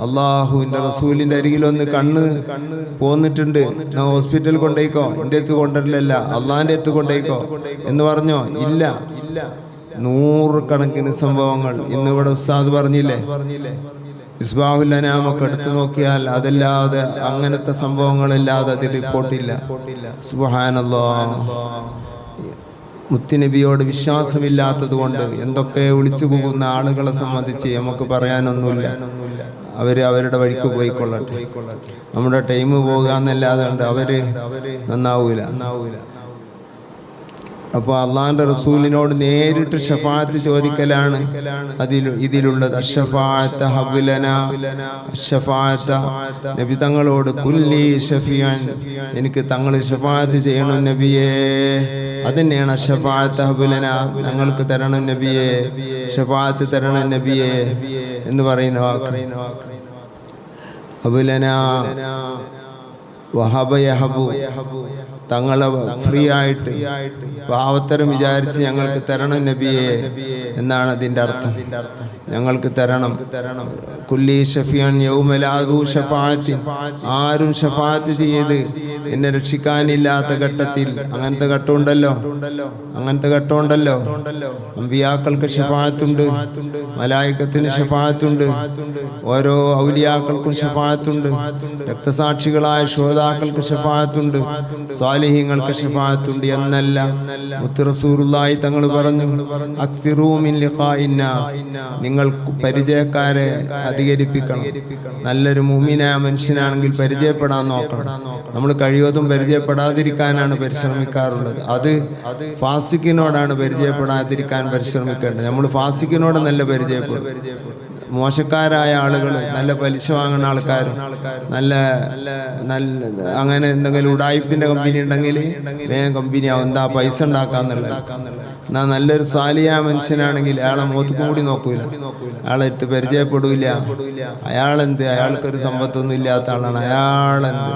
അള്ളാഹുവിന്റെ റസൂലിന്റെ അരികിലൊന്ന് കണ്ണ് പോന്നിട്ടുണ്ട്, ഞാൻ ഹോസ്പിറ്റലിൽ കൊണ്ടേക്കോ, എൻ്റെ അടുത്ത് കൊണ്ടല്ല അള്ളാഹിന്റെ അടുത്ത് കൊണ്ടേക്കോ എന്ന് പറഞ്ഞോ? ഇല്ല. നൂറുകണക്കിന് സംഭവങ്ങൾ ഇന്നിവിടെ ഉസ്താദ് പറഞ്ഞില്ലേ, ഇസ്ബാഹുൽ അനാമൊക്കെ എടുത്തു നോക്കിയാൽ അതല്ലാതെ അങ്ങനത്തെ സംഭവങ്ങളില്ലാതെ അതിൽ റിപ്പോർട്ടില്ല. സുബ്ഹാനല്ലാഹ്. മുത്തുനബിയോട് വിശ്വാസമില്ലാത്തത് കൊണ്ട് എന്തൊക്കെ ഒളിച്ചു പോകുന്ന ആളുകളെ സംബന്ധിച്ച് നമുക്ക് പറയാനൊന്നുമില്ല. അവരുടെ വഴിക്ക് പോയിക്കൊള്ളട്ടെ. നമ്മുടെ ടൈം പോകാന്നല്ലാതെ ഉണ്ട് അവര് നന്നാവൂല. അപ്പോൾ അള്ളാഹിന്റെ റസൂലിനോട് നേരിട്ട് ഷഫാഅത്ത് ചോദിക്കലാണ് ഇതിലുള്ളത്. അഷ്ശഫാഅത്ത് ഹബ്ലനാ, അഷ്ശഫാഅത്ത് നബി തങ്ങളോട് കുല്ലി ഷഫിയാൻ, എനിക്ക് തങ്ങൾ ഷഫാഅത്ത് ചെയ്യണം നബിയേ. അതന്നെയാണ് അഷ്ശഫാഅത്ത് ഹബ്ലനാ, ഞങ്ങൾക്ക് തരണം നബിയേ, ഷഫാഅത്ത് തരണം നബിയേ എന്ന് പറയുന്ന വാക്ക്. ഹബ്ലനാ വഹബ യഹബു, തങ്ങളെ ഫ്രീ ആയിട്ട് പാവത്തരം വിചാരിച്ച് ഞങ്ങൾക്ക് തരണം നബിയെ എന്നാണ് അതിൻ്റെ അർത്ഥം. ഞങ്ങൾക്ക് തരണം. കുല്ലി ഷഫിയാൻ യൗമലാദു ഷഫാഅത്തിൻ, ആരും ഷഫാഅത്ത് ചെയ്ത് എന്നെ രക്ഷിക്കാനില്ലാത്ത ഘട്ടത്തിൽ. അങ്ങനത്തെ ഘട്ടമുണ്ടല്ലോ, അമ്പിയാക്കൾക്ക് ഷഫാഅത്തുണ്ട്, മലായികത്തിന് ഷഫാഅത്തുണ്ട്, ഓരോ ഔലിയാക്കൾക്കും ഷഫാഅത്തുണ്ട്, രക്തസാക്ഷികളായ ശുഹദാക്കൾക്ക് ഷഫാഅത്തുണ്ട്, സ്വാലിഹീങ്ങൾക്ക് ഷഫാഅത്തുണ്ട് എന്നല്ല മുത്ത് റസൂലുള്ളാഹി തങ്ങൾ പറഞ്ഞു, അക്സിറൂ മിൻ ലിഖാഇൻ നാസ്, നിങ്ങൾ പരിചയക്കാരെ അധികരിപ്പിക്കണം. നല്ലൊരു മുഅ്മിനായ മനുഷ്യനാണെങ്കിൽ പരിചയപ്പെടാൻ നോക്കണം. നമ്മൾ കഴിവതും പരിചയപ്പെടാതിരിക്കാനാണ് പരിശ്രമിക്കാറുള്ളത്. അത് ഫാസിക്കിനോടാണ് പരിചയപ്പെടാതിരിക്കാൻ പരിശ്രമിക്കേണ്ടത്. നമ്മൾ ഫാസിക്കിനോട് നല്ല പരിചയപ്പെടും. മോശക്കാരായ ആളുകൾ, നല്ല പലിശ വാങ്ങുന്ന ആൾക്കാരും, നല്ല അങ്ങനെ എന്തെങ്കിലും ഉടായ്പിന്റെ കമ്പനി ഉണ്ടെങ്കിൽ വേഗം കമ്പനിയാവും, എന്താ പൈസ ഉണ്ടാക്കാന്നുള്ളത്. എന്നാൽ നല്ലൊരു സാലിയ മനുഷ്യനാണെങ്കിൽ അയാളെ മുഖത്തും കൂടി നോക്കൂല, അയാളെ എടുത്ത് പരിചയപ്പെടൂല. അയാൾക്കൊരു സമ്പത്തൊന്നും ഇല്ലാത്ത ആളാണ്. അയാളെന്ത്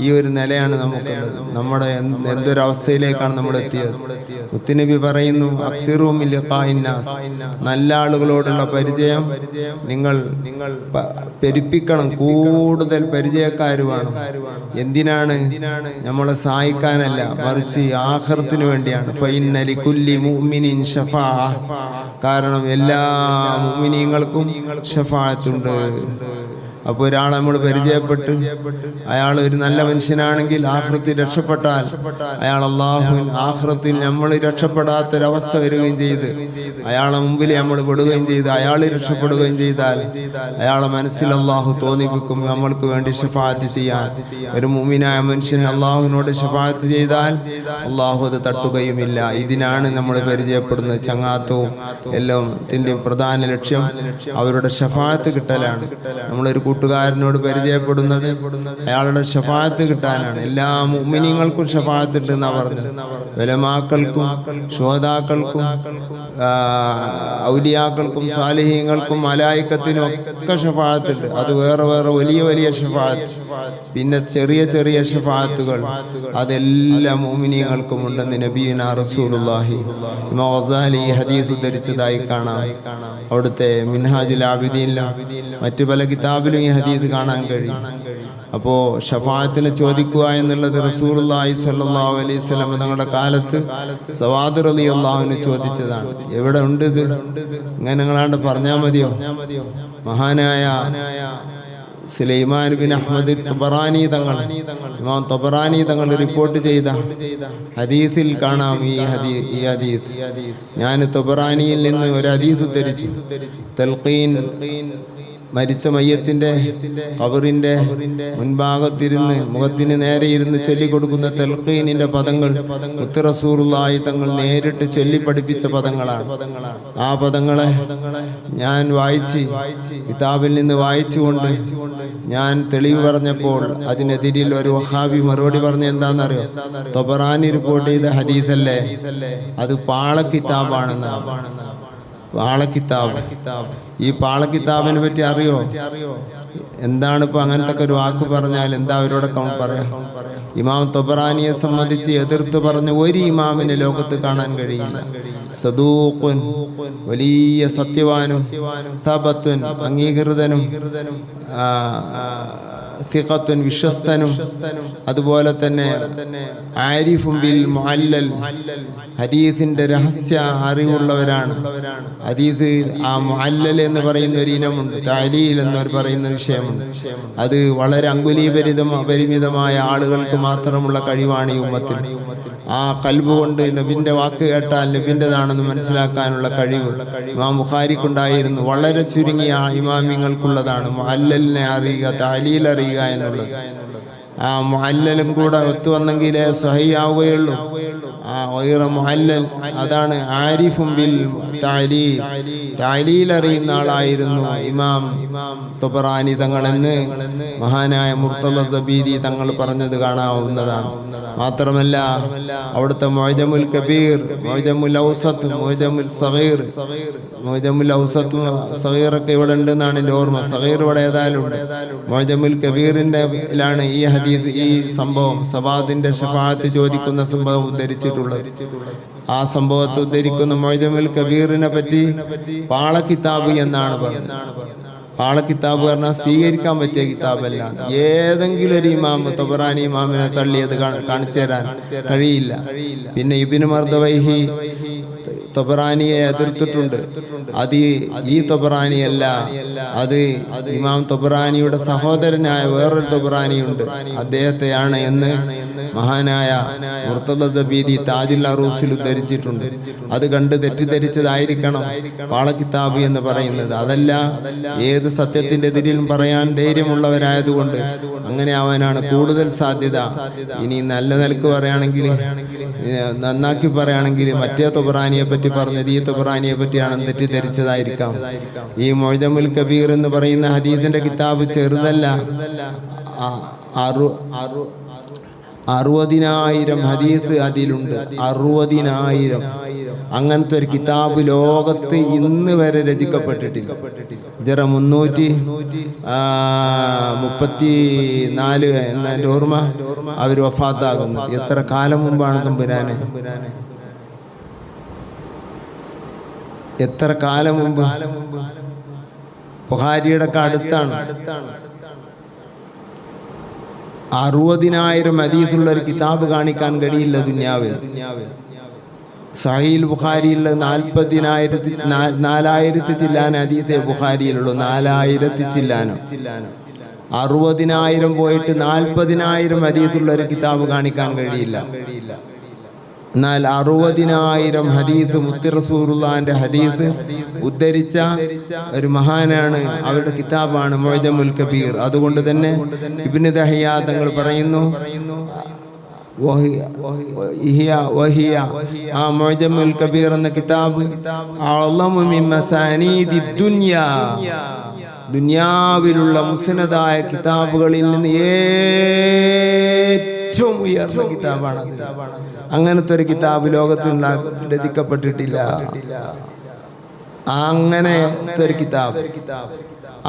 ഈ ഒരു നിലയാണ് നമുക്കുള്ളത്. നമ്മുടെ എന്തൊരവസ്ഥയിലേക്കാണ് നമ്മൾ എത്തിയത്. മുത്തുനബി പറയുന്നു, അക്സിറൂ മിൻ ലിഖാഇൻ നാസ്, നല്ല ആളുകളോടുള്ള പരിചയം നിങ്ങൾ പെരുപ്പിക്കണം. കൂടുതൽ പരിചയക്കാര് വേണം. എന്തിനാണ്? നമ്മളെ സഹായിക്കാനല്ല, മറിച്ച് ആഖിറത്തിന് വേണ്ടിയാണ്. ഫഇന്ന ലികുല്ലി മുഅ്മിനിൻ ശഫാഅ, കാരണം എല്ലാ മുഅ്മിനീങ്ങൾക്കും ശഫാഅത്തുണ്ട്. അപ്പോൾ ഒരാളെ നമ്മൾ പരിചയപ്പെട്ട് അയാൾ ഒരു നല്ല മനുഷ്യനാണെങ്കിൽ ആഖിറത്തിൽ രക്ഷപ്പെട്ടാൽ അയാൾ അല്ലാഹുവിൻ ആഖിറത്തിൽ നമ്മൾ രക്ഷപ്പെടാത്തൊരവസ്ഥ വരികയും ചെയ്ത് അയാളെ മുമ്പിൽ നമ്മൾ പെടുകയും ചെയ്ത് അയാൾ രക്ഷപ്പെടുകയും ചെയ്താൽ അയാളെ മനസ്സിൽ അല്ലാഹു തോന്നിപ്പിക്കും നമ്മൾക്ക് വേണ്ടി ശഫാഅത്ത് ചെയ്യാൻ. ഒരു മുഅ്മിനായ മനുഷ്യൻ അല്ലാഹുവിനോട് ശഫാഅത്ത് ചെയ്താൽ അല്ലാഹു അത് തട്ടുകയുമില്ല. ഇതിനാണ് നമ്മൾ പരിചയപ്പെടുന്നത്. ചങ്ങാത്തവും എല്ലാം ഇതിൻ്റെയും പ്രധാന ലക്ഷ്യം അവരുടെ ശഫാഅത്ത് കിട്ടലാണ്. നമ്മളൊരു കൂട്ടുകാരനോട് പരിചയപ്പെടുന്നത് അയാളുടെ ശഫാഅത്ത് കിട്ടാനാണ്. എല്ലാ മുഅ്മിനീങ്ങൾക്കും ശഫാഅത്ത് ഉണ്ട് എന്നാ പറഞ്ഞത്. ഉലമാക്കൾക്കും ശുഹദാക്കൾക്കും ഔലിയാക്കൾക്കും സാലിഹീങ്ങൾക്കും മലായികത്തിനും ഒക്കെ ശഫാഅത്ത് ഉണ്ട്. അത് വേറെ വേറെ വലിയ വലിയ ശഫാഅത്ത്. പിന്നെ ചെറിയ ചെറിയ ശഫാഅത്തുകൾ അതെല്ലാം മുഅ്മിനീങ്ങൾക്കും ഉണ്ടെന്ന് നബിയുനാ റസൂലുള്ളാഹി ഇമാം ഗസാലി ഹദീസ് ഉദ്ധരിച്ചതായി കാണാം. അവിടുത്തെ മിൻഹാജുൽ ആബിദീനിലും മറ്റു പല കിതാബിലും ഈ ഹദീസ് കാണാൻ കഴിയും. അപ്പോൾ ഷഫാഅത്തിനെ ചോദിക്കുക എന്നുള്ളത് റസൂലുള്ളാഹി സ്വല്ലല്ലാഹു അലൈഹി വസല്ലം തങ്ങളുടെ കാലത്ത് സവാദ് റളിയല്ലാഹു അൻഹു ചോദിച്ചതാണ്. എവിടെ ഉണ്ട് ഇത്? ഇങ്ങനെ നിങ്ങളാണ്ട് പറഞ്ഞാൽ മതിയോ? മഹാനായ സുലൈമാൻ ബിൻ അഹ്മദ് തബറാനി തങ്ങൾ, ഇമാം തബറാനി തങ്ങൾ റിപ്പോർട്ട് ചെയ്ത ഹദീസിൽ കാണാം ഈ ഹദീസ്. ഞാൻ തബറാനിയിൽ നിന്ന് ഒരു ഹദീസ് ഉദ്ധരിച്ചു. തൽഖീൻ, മരിച്ച മയ്യത്തിന്റെ ഖബറിന്റെ മുൻഭാഗത്തിരുന്ന് മുഖത്തിന് നേരെ ഇരുന്ന് ചൊല്ലിക്കൊടുക്കുന്ന തൽഖീനിന്റെ പദങ്ങൾ മുത്ത് റസൂലുള്ളാഹി തങ്ങൾ നേരിട്ട് ചൊല്ലി പഠിപ്പിച്ച പദങ്ങളാണ്. ആ പദങ്ങളെ ഞാൻ വായിച്ച് കിതാബിൽ നിന്ന് വായിച്ചുകൊണ്ട് ഞാൻ തെളിവ് പറഞ്ഞപ്പോൾ അതിനെതിരിൽ ഒരു വഹാബി മറുപടി പറഞ്ഞ എന്താണെന്നറിയോ? തബറാനി റിപ്പോർട്ട് ചെയ്ത ഹദീസല്ലേ, അത് പാളക്കിതാബാണെന്നാണ്. പാളക്കിതാബ്. ഈ പാളക്കിതാബിനെ പറ്റി അറിയോ? എന്താണ് ഇപ്പോൾ അങ്ങനത്തെ ഒരു വാക്ക് പറഞ്ഞാൽ എന്താ അവരോടൊക്കെ പറയാം? ഇമാം തൊബറാനിയെ സംബന്ധിച്ച് എതിർത്ത് പറഞ്ഞ ഒരു ഇമാമിനെ ലോകത്ത് കാണാൻ കഴിയില്ല. സദൂഖുൻ, വലിയ സത്യവാനും, തബത്തുൻ, അംഗീകൃതനും, സിഖത്തുൻ, വിശ്വസ്തനും, അതുപോലെ തന്നെ ആരിഫും ബിൽ മുഅല്ലൽ, ഹദീസിന്റെ രഹസ്യ അറിവുള്ളവരാണ്. ഹദീസ് ആ മുഅല്ലൽ എന്ന് പറയുന്ന ഒരു ഇനമുണ്ട്, തഅലീൽ എന്ന് പറയുന്ന വിഷയമുണ്ട്. അത് വളരെ പരിമിതമായ ആളുകൾക്ക് മാത്രമുള്ള കഴിവാണ് ഈ ഉമ്മത്തിൽ. ആ കൽബ് കൊണ്ട് നബിന്റെ വാക്ക് കേട്ടാൽ നബിൻ്റെതാണെന്ന് മനസ്സിലാക്കാനുള്ള കഴിവ് ഇമാം ബുഖാരിക്കുണ്ടായിരുന്നു. വളരെ ചുരുങ്ങിയ ഇമാമിങ്ങൾക്കുള്ളതാണ് മുഅല്ലലിനെ അറിയുക, തഅലീൽ അറിയുക എന്നുള്ളത്. ആ മുഅല്ലലും കൂടെ ഒത്തുവന്നെങ്കിലേ സ്വഹീഹ് ആവുകയുള്ളൂ. ആ ഗൈറ മുഅല്ലൽ, അതാണ് ആരിഫും ബിൽ തഅലീൽ, തഅലീൽ അറിയുന്ന ആളായിരുന്നു ഇമാം തൊബറാനി തങ്ങളെന്ന് മഹാനായ മുർത്തദ സബീദി തങ്ങൾ പറഞ്ഞത് കാണാവുന്നതാണ്. മാത്രമല്ല അവിടുത്തെ മുഅ്ജമുൽ കബീർ, മുഅ്ജമുൽ ഔസത്ത്, മുഅ്ജമുൽ സഗീർ, മുഅ്ജമുൽ ഔസത്ത് സഗീറൊക്കെ ഇവിടെ ഉണ്ടെന്നാണ് എൻ്റെ ഓർമ്മ. സഗീർ ഇവിടെ ഏതായാലും ഉണ്ട്. മുഅ്ജമുൽ കബീറിൻ്റെ ഈ ഹദീസ്, ഈ സംഭവം സവാദിന്റെ ശഫാഅത്ത് ചോദിക്കുന്ന സംഭവം ഉദ്ധരിച്ചിട്ടുള്ളത്. ആ സംഭവത്തെ ഉദ്ധരിക്കുന്ന മുഅ്ജമുൽ കബീറിനെ പറ്റി പാള കിതാബ് എന്നാണ് പറയുന്നത്. പാള കിതാബ് പറഞ്ഞാൽ സ്വീകരിക്കാൻ പറ്റിയ കിതാബല്ല. ഏതെങ്കിലും ഒരു ഇമാം തൊബറാനി ഇമാമിനെ തള്ളിയത് കാണിച്ചു തരാൻ കഴിയില്ല. പിന്നെ ഇബ്നു മർദവൈഹി തൊബറാനിയെ എതിർത്തിട്ടുണ്ട്. അത് ഈ തൊബറാനിയല്ല, അത് ഇമാം തൊബറാനിയുടെ സഹോദരനായ വേറൊരു തൊബറാനിയുണ്ട്, അദ്ദേഹത്തെയാണ് എന്ന് മഹാനായ മുർത്തദ സബീദി താജുൽ അറൂസിൽ ഉദ്ധരിച്ചിട്ടുണ്ട്. അത് കണ്ട് തെറ്റിദ്ധരിച്ചതായിരിക്കണം പാള കിതാബ് എന്ന് പറയുന്നത്. അതല്ല, ഏത് സത്യത്തിന്റെ എതിരിലും പറയാൻ ധൈര്യമുള്ളവരായതുകൊണ്ട് അങ്ങനെ ആവാനാണ് കൂടുതൽ സാധ്യത. ഇനി നല്ല നിലക്ക് പറയുകയാണെങ്കിൽ, നന്നാക്കി പറയുകയാണെങ്കിൽ മറ്റേ തൊബറാനിയെ പറ്റി പറഞ്ഞത് ഈ തൊബറാനിയെ പറ്റിയാണെന്ന് തെറ്റിദ്ധരിച്ചതായിരിക്കാം. ഈ മുഅ്ജമുൽ കബീർ എന്ന് പറയുന്ന ഹദീസിന്റെ കിതാബ് ചെറുതല്ല. 60,000 ഹദീസ് അതിലുണ്ട്. 60,000. അങ്ങനത്തെ ഒരു കിതാബ് ലോകത്ത് ഇന്ന് വരെ രചിക്കപ്പെട്ടിട്ടില്ല. 334 എന്നെ ഓർമ്മ അവർ വഫാത്താകുന്നത്. എത്ര കാലം മുമ്പാണ് തമ്പുരാനെ? എത്ര കാലം മുമ്പ്? ബുഖാരിയുടെ ഒക്കെ അടുത്താണ്. 60,000 ഹദീസുള്ള ഒരു കിതാബ് കാണിക്കാൻ കഴിയില്ല ദുനിയാവിൽ. സഹീൽ ബുഖാരിയിൽ 4,000 ചില്ലാൻ ഹദീസേ ബുഖാരിയിലുള്ളൂ. 4,000 ചില്ലാനോ. 60,000 പോയിട്ട് 40,000 ഹദീസുള്ള ഒരു കിതാബ് കാണിക്കാൻ കഴിയില്ല. എന്നാൽ 60,000 ഹദീസ് മുത്തി റസൂലുള്ളാഹിന്റെ ഹദീസ് ഉദ്ധരിച്ച ഒരു മഹാനാണ്, അവരുടെ കിതാബാണ് മുഅ്ജമുൽ കബീർ. അതുകൊണ്ട് തന്നെ ഇബ്നു ദഹിയ തങ്ങൾ പറയുന്നു, ആ മുഅ്ജമുൽ കബീർ എന്ന കിതാബ് അഅ്ളമു മിൻ മസാനീദി ദുനിയ, ദുനിയാവിലുള്ള മുസ്നദായ കിതാബുകളിൽ നിന്ന് ഏറ്റവും ഉയർന്ന കിതാബാണ്. അങ്ങനത്തെ ഒരു കിതാബ് ലോകത്ത് രചിക്കപ്പെട്ടിട്ടില്ല. അങ്ങനത്തെ ഒരു കിതാബ്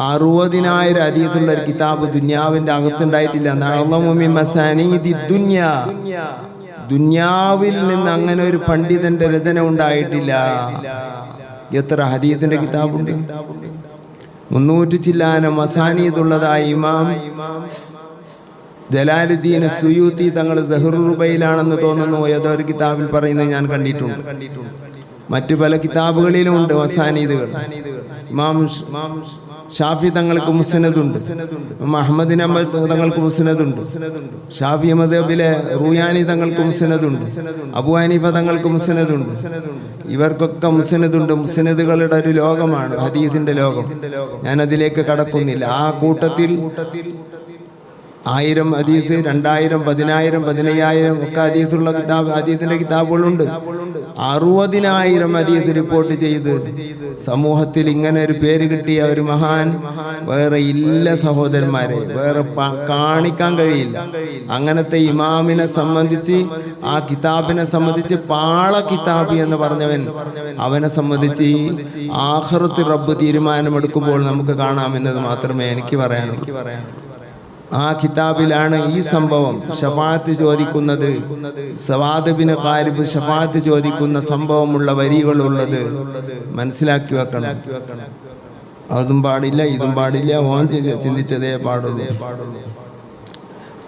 60,000 ഹദീസുള്ള ഒരു കിതാബ് ദുനിയാവിന്റെ അകത്തുണ്ടായിട്ടില്ല. ദുനിയാവിൽ നിന്ന് അങ്ങനെ ഒരു പണ്ഡിതന്റെ രചന ഉണ്ടായിട്ടില്ല. എത്ര ഹദീസിന്റെ കിതാബുണ്ട്? 300 ചില്ലാനം മസാനീദുള്ളതായി ഇമാം ജലാലുദ്ദീൻ സുയൂത്തി തങ്ങൾ സഹ്റുബയിലാണെന്ന് തോന്നുന്നു ഏതൊരു കിതാബിൽ പറയുന്നത് ഞാൻ കണ്ടിട്ടുണ്ട്. മറ്റു പല കിതാബുകളിലും ഉണ്ട് മസാനീദുകൾ. ഇമാം ഷാഫി തങ്ങൾക്ക് മുസ്നദുണ്ട്, അഹ്മദ് നബൽ തങ്ങൾക്ക് മുസ്നദുണ്ട്, ഷാഫി മദ്ഹബിലെ റൂയാനി തങ്ങൾക്ക് മുസ്നദുണ്ട്, അബൂ ഹനീഫ തങ്ങൾക്ക് മുസ്നദുണ്ട്. ഇവർക്കൊക്കെ മുസ്നദുണ്ട്. മുസ്നദുകളുടെ ഒരു ലോകമാണ് ഹദീസിന്റെ ലോകം. ഞാൻ അതിലേക്ക് കടക്കുന്നില്ല. ആ കൂട്ടത്തിൽ 1000 ഹദീസ്, 2000, 10,000, 15,000 ഒക്കെ ഹദീസുള്ള കിതാബ്, ഹദീസിന്റെ കിതാബുകളുണ്ട്. 60,000 ഹദീസ് റിപ്പോർട്ട് ചെയ്ത് സമൂഹത്തിൽ ഇങ്ങനെ ഒരു പേര് കിട്ടിയ ഒരു മഹാൻ വേറെ ഇല്ല സഹോദരന്മാരെ, വേറെ കാണിക്കാൻ കഴിയില്ല. അങ്ങനത്തെ ഇമാമിനെ സംബന്ധിച്ച്, ആ കിതാബിനെ സംബന്ധിച്ച്, പാള കിതാബി എന്ന് പറഞ്ഞവൻ, അവനെ സംബന്ധിച്ച് ആഖിറത്തിൽ റബ്ബ് തീരുമാനമെടുക്കുമ്പോൾ നമുക്ക് കാണാമെന്നത് മാത്രമേ എനിക്ക് പറയാനുള്ളൂ. ആ കിതാബിലാണ് ഈ സംഭവം ഷഫാഅത്ത് ചോദിക്കുന്നത്, സവാദ് ബിൻ ഖാലിബ് ഷഫാഅത്ത് ചോദിക്കുന്ന സംഭവമുള്ള വരികളുള്ളത്. മനസ്സിലാക്കി വെക്കണം. അതും പാടില്ല, ഇതും പാടില്ല, ഓൻ ചിന്തിച്ചതേ പാടുള്ളൂ.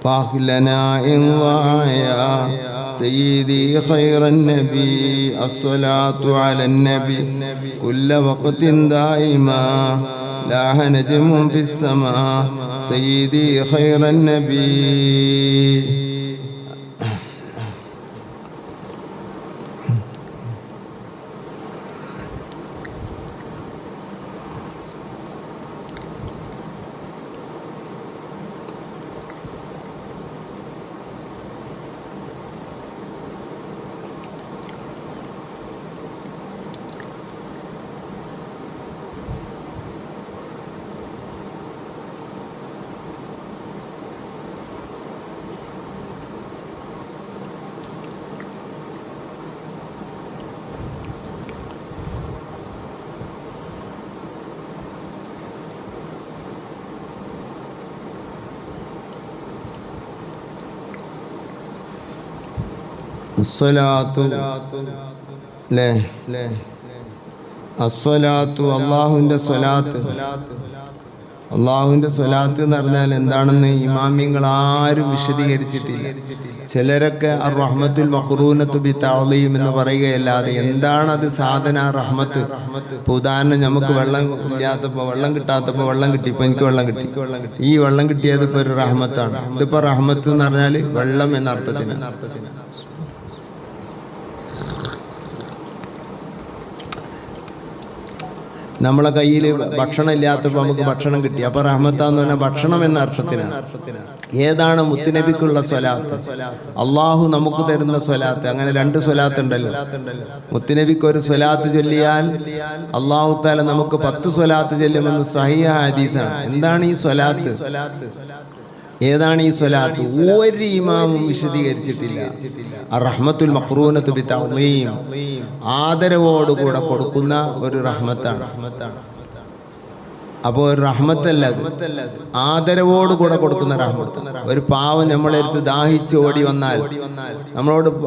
فاخلنا إن ضايا سيدي خير النبي الصلاة على النبي كل وقت دائما لاح نجم في السماء سيدي خير النبي. അസ്വലാത്തു അള്ളാഹുവിൻ്റെ സ്വലാത്ത്. അള്ളാഹുവിൻ്റെ സ്വലാത്ത് എന്ന് പറഞ്ഞാൽ എന്താണെന്ന് ഇമാമിങ്ങൾ ആരും വിശദീകരിച്ചിട്ടില്ല. ചിലരൊക്കെ റഹ്മത്തുൽ മഖ്റൂനത്തു ബി തഅളീം എന്ന് പറയുകയല്ലാതെ എന്താണത് സാധന റഹ്മത്ത്. ഇപ്പോൾ ഉദാഹരണം, നമുക്ക് വെള്ളം ഇല്ലാത്തപ്പോൾ, വെള്ളം കിട്ടാത്തപ്പോൾ വെള്ളം കിട്ടി, ഇപ്പോൾ എനിക്ക് വെള്ളം കിട്ടി. ഈ വെള്ളം കിട്ടിയത് ഇപ്പോൾ ഒരു റഹ്മത്താണ്. ഇതിപ്പോൾ റഹ്മത്ത് എന്ന് പറഞ്ഞാൽ വെള്ളം എന്ന അർത്ഥത്തിന്. നമ്മളെ കയ്യിൽ ഭക്ഷണം ഇല്ലാത്തപ്പോൾ നമുക്ക് ഭക്ഷണം കിട്ടി, അപ്പോൾ റഹ്മത്താന്ന് പറഞ്ഞാൽ ഭക്ഷണം എന്ന അർത്ഥത്തിനാണ്. ഏതാണ് മുത്തുനബിക്കുള്ള സ്വലാത്ത്? അള്ളാഹു നമുക്ക് തരുന്ന സ്വലാത്ത്. അങ്ങനെ 2 സ്വലാത്ത് ഉണ്ടല്ലോ. മുത്തുനബിക്ക് ഒരു സ്വലാത്ത് ചൊല്ലിയാൽ അള്ളാഹു തആല നമുക്ക് 10 സ്വലാത്ത് ചൊല്ലുമെന്ന് സ്വഹീഹ ഹദീസാണ്. എന്താണ് ഈ സ്വലാത്ത്? ഏതാണ് ഈ സ്വലാത്ത്? ഒരു ഇമാമും വിശദീകരിച്ചിട്ടില്ല. റഹ്മത്തുൽ മഖ്റൂനത്തു ബി തഅളീം, ആദരവോടുകൂടെ കൊടുക്കുന്ന ഒരു റഹ്മത്താണ്. അപ്പോൾ ഒരു റഹ്മത്തല്ല, ആദരവോടുകൂടെ കൊടുക്കുന്ന റഹ്മത്ത്. ഒരു പാവം നമ്മളെടുത്ത് ദാഹിച്ച് ഓടി വന്നാൽ,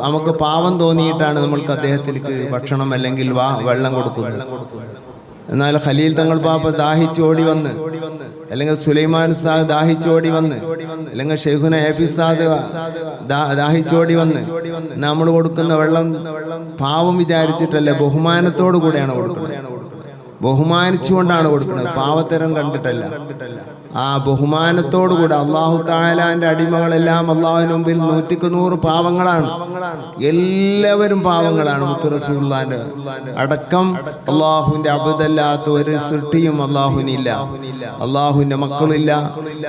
നമുക്ക് പാവം തോന്നിയിട്ടാണ് നമ്മൾക്ക് അദ്ദേഹത്തിലേക്ക് ഭക്ഷണം അല്ലെങ്കിൽ വെള്ളം കൊടുക്കുന്നത്. എന്നാൽ ഖലീൽ തങ്ങൾ പാപ്പ ദാഹിച്ചോടി വന്ന്, അല്ലെങ്കിൽ സുലൈമാൻ സാദ് ദാഹിച്ചോടി വന്ന്, അല്ലെങ്കിൽ ഷെയ്ഖുന ഹഫീസ് സാദ് ദാഹിച്ചോടി വന്ന് നമ്മൾ കൊടുക്കുന്ന വെള്ളം പാവം വിചാരിച്ചിട്ടല്ല, ബഹുമാനത്തോടു കൂടെയാണ് കൊടുക്കുന്നത്. ബഹുമാനിച്ചുകൊണ്ടാണ് കൊടുക്കുന്നത്, പാവത്തരം കണ്ടിട്ടല്ല. ആ ബഹുമാനത്തോടുകൂടെ അള്ളാഹു തആലാന്റെ അടിമകളെല്ലാം അള്ളാഹുവിന് മുമ്പിൽ 100 പാവങ്ങളാണ്. എല്ലാവരും പാവങ്ങളാണ്. മുത്ത് റസൂലുള്ളാഹിന്റെ അടക്കം അള്ളാഹുവിന്റെ അബ്ദല്ലാത്ത ഒരു സൃഷ്ടിയും അള്ളാഹുവിനില്ല. അള്ളാഹുവിന്റെ മക്കളില്ല.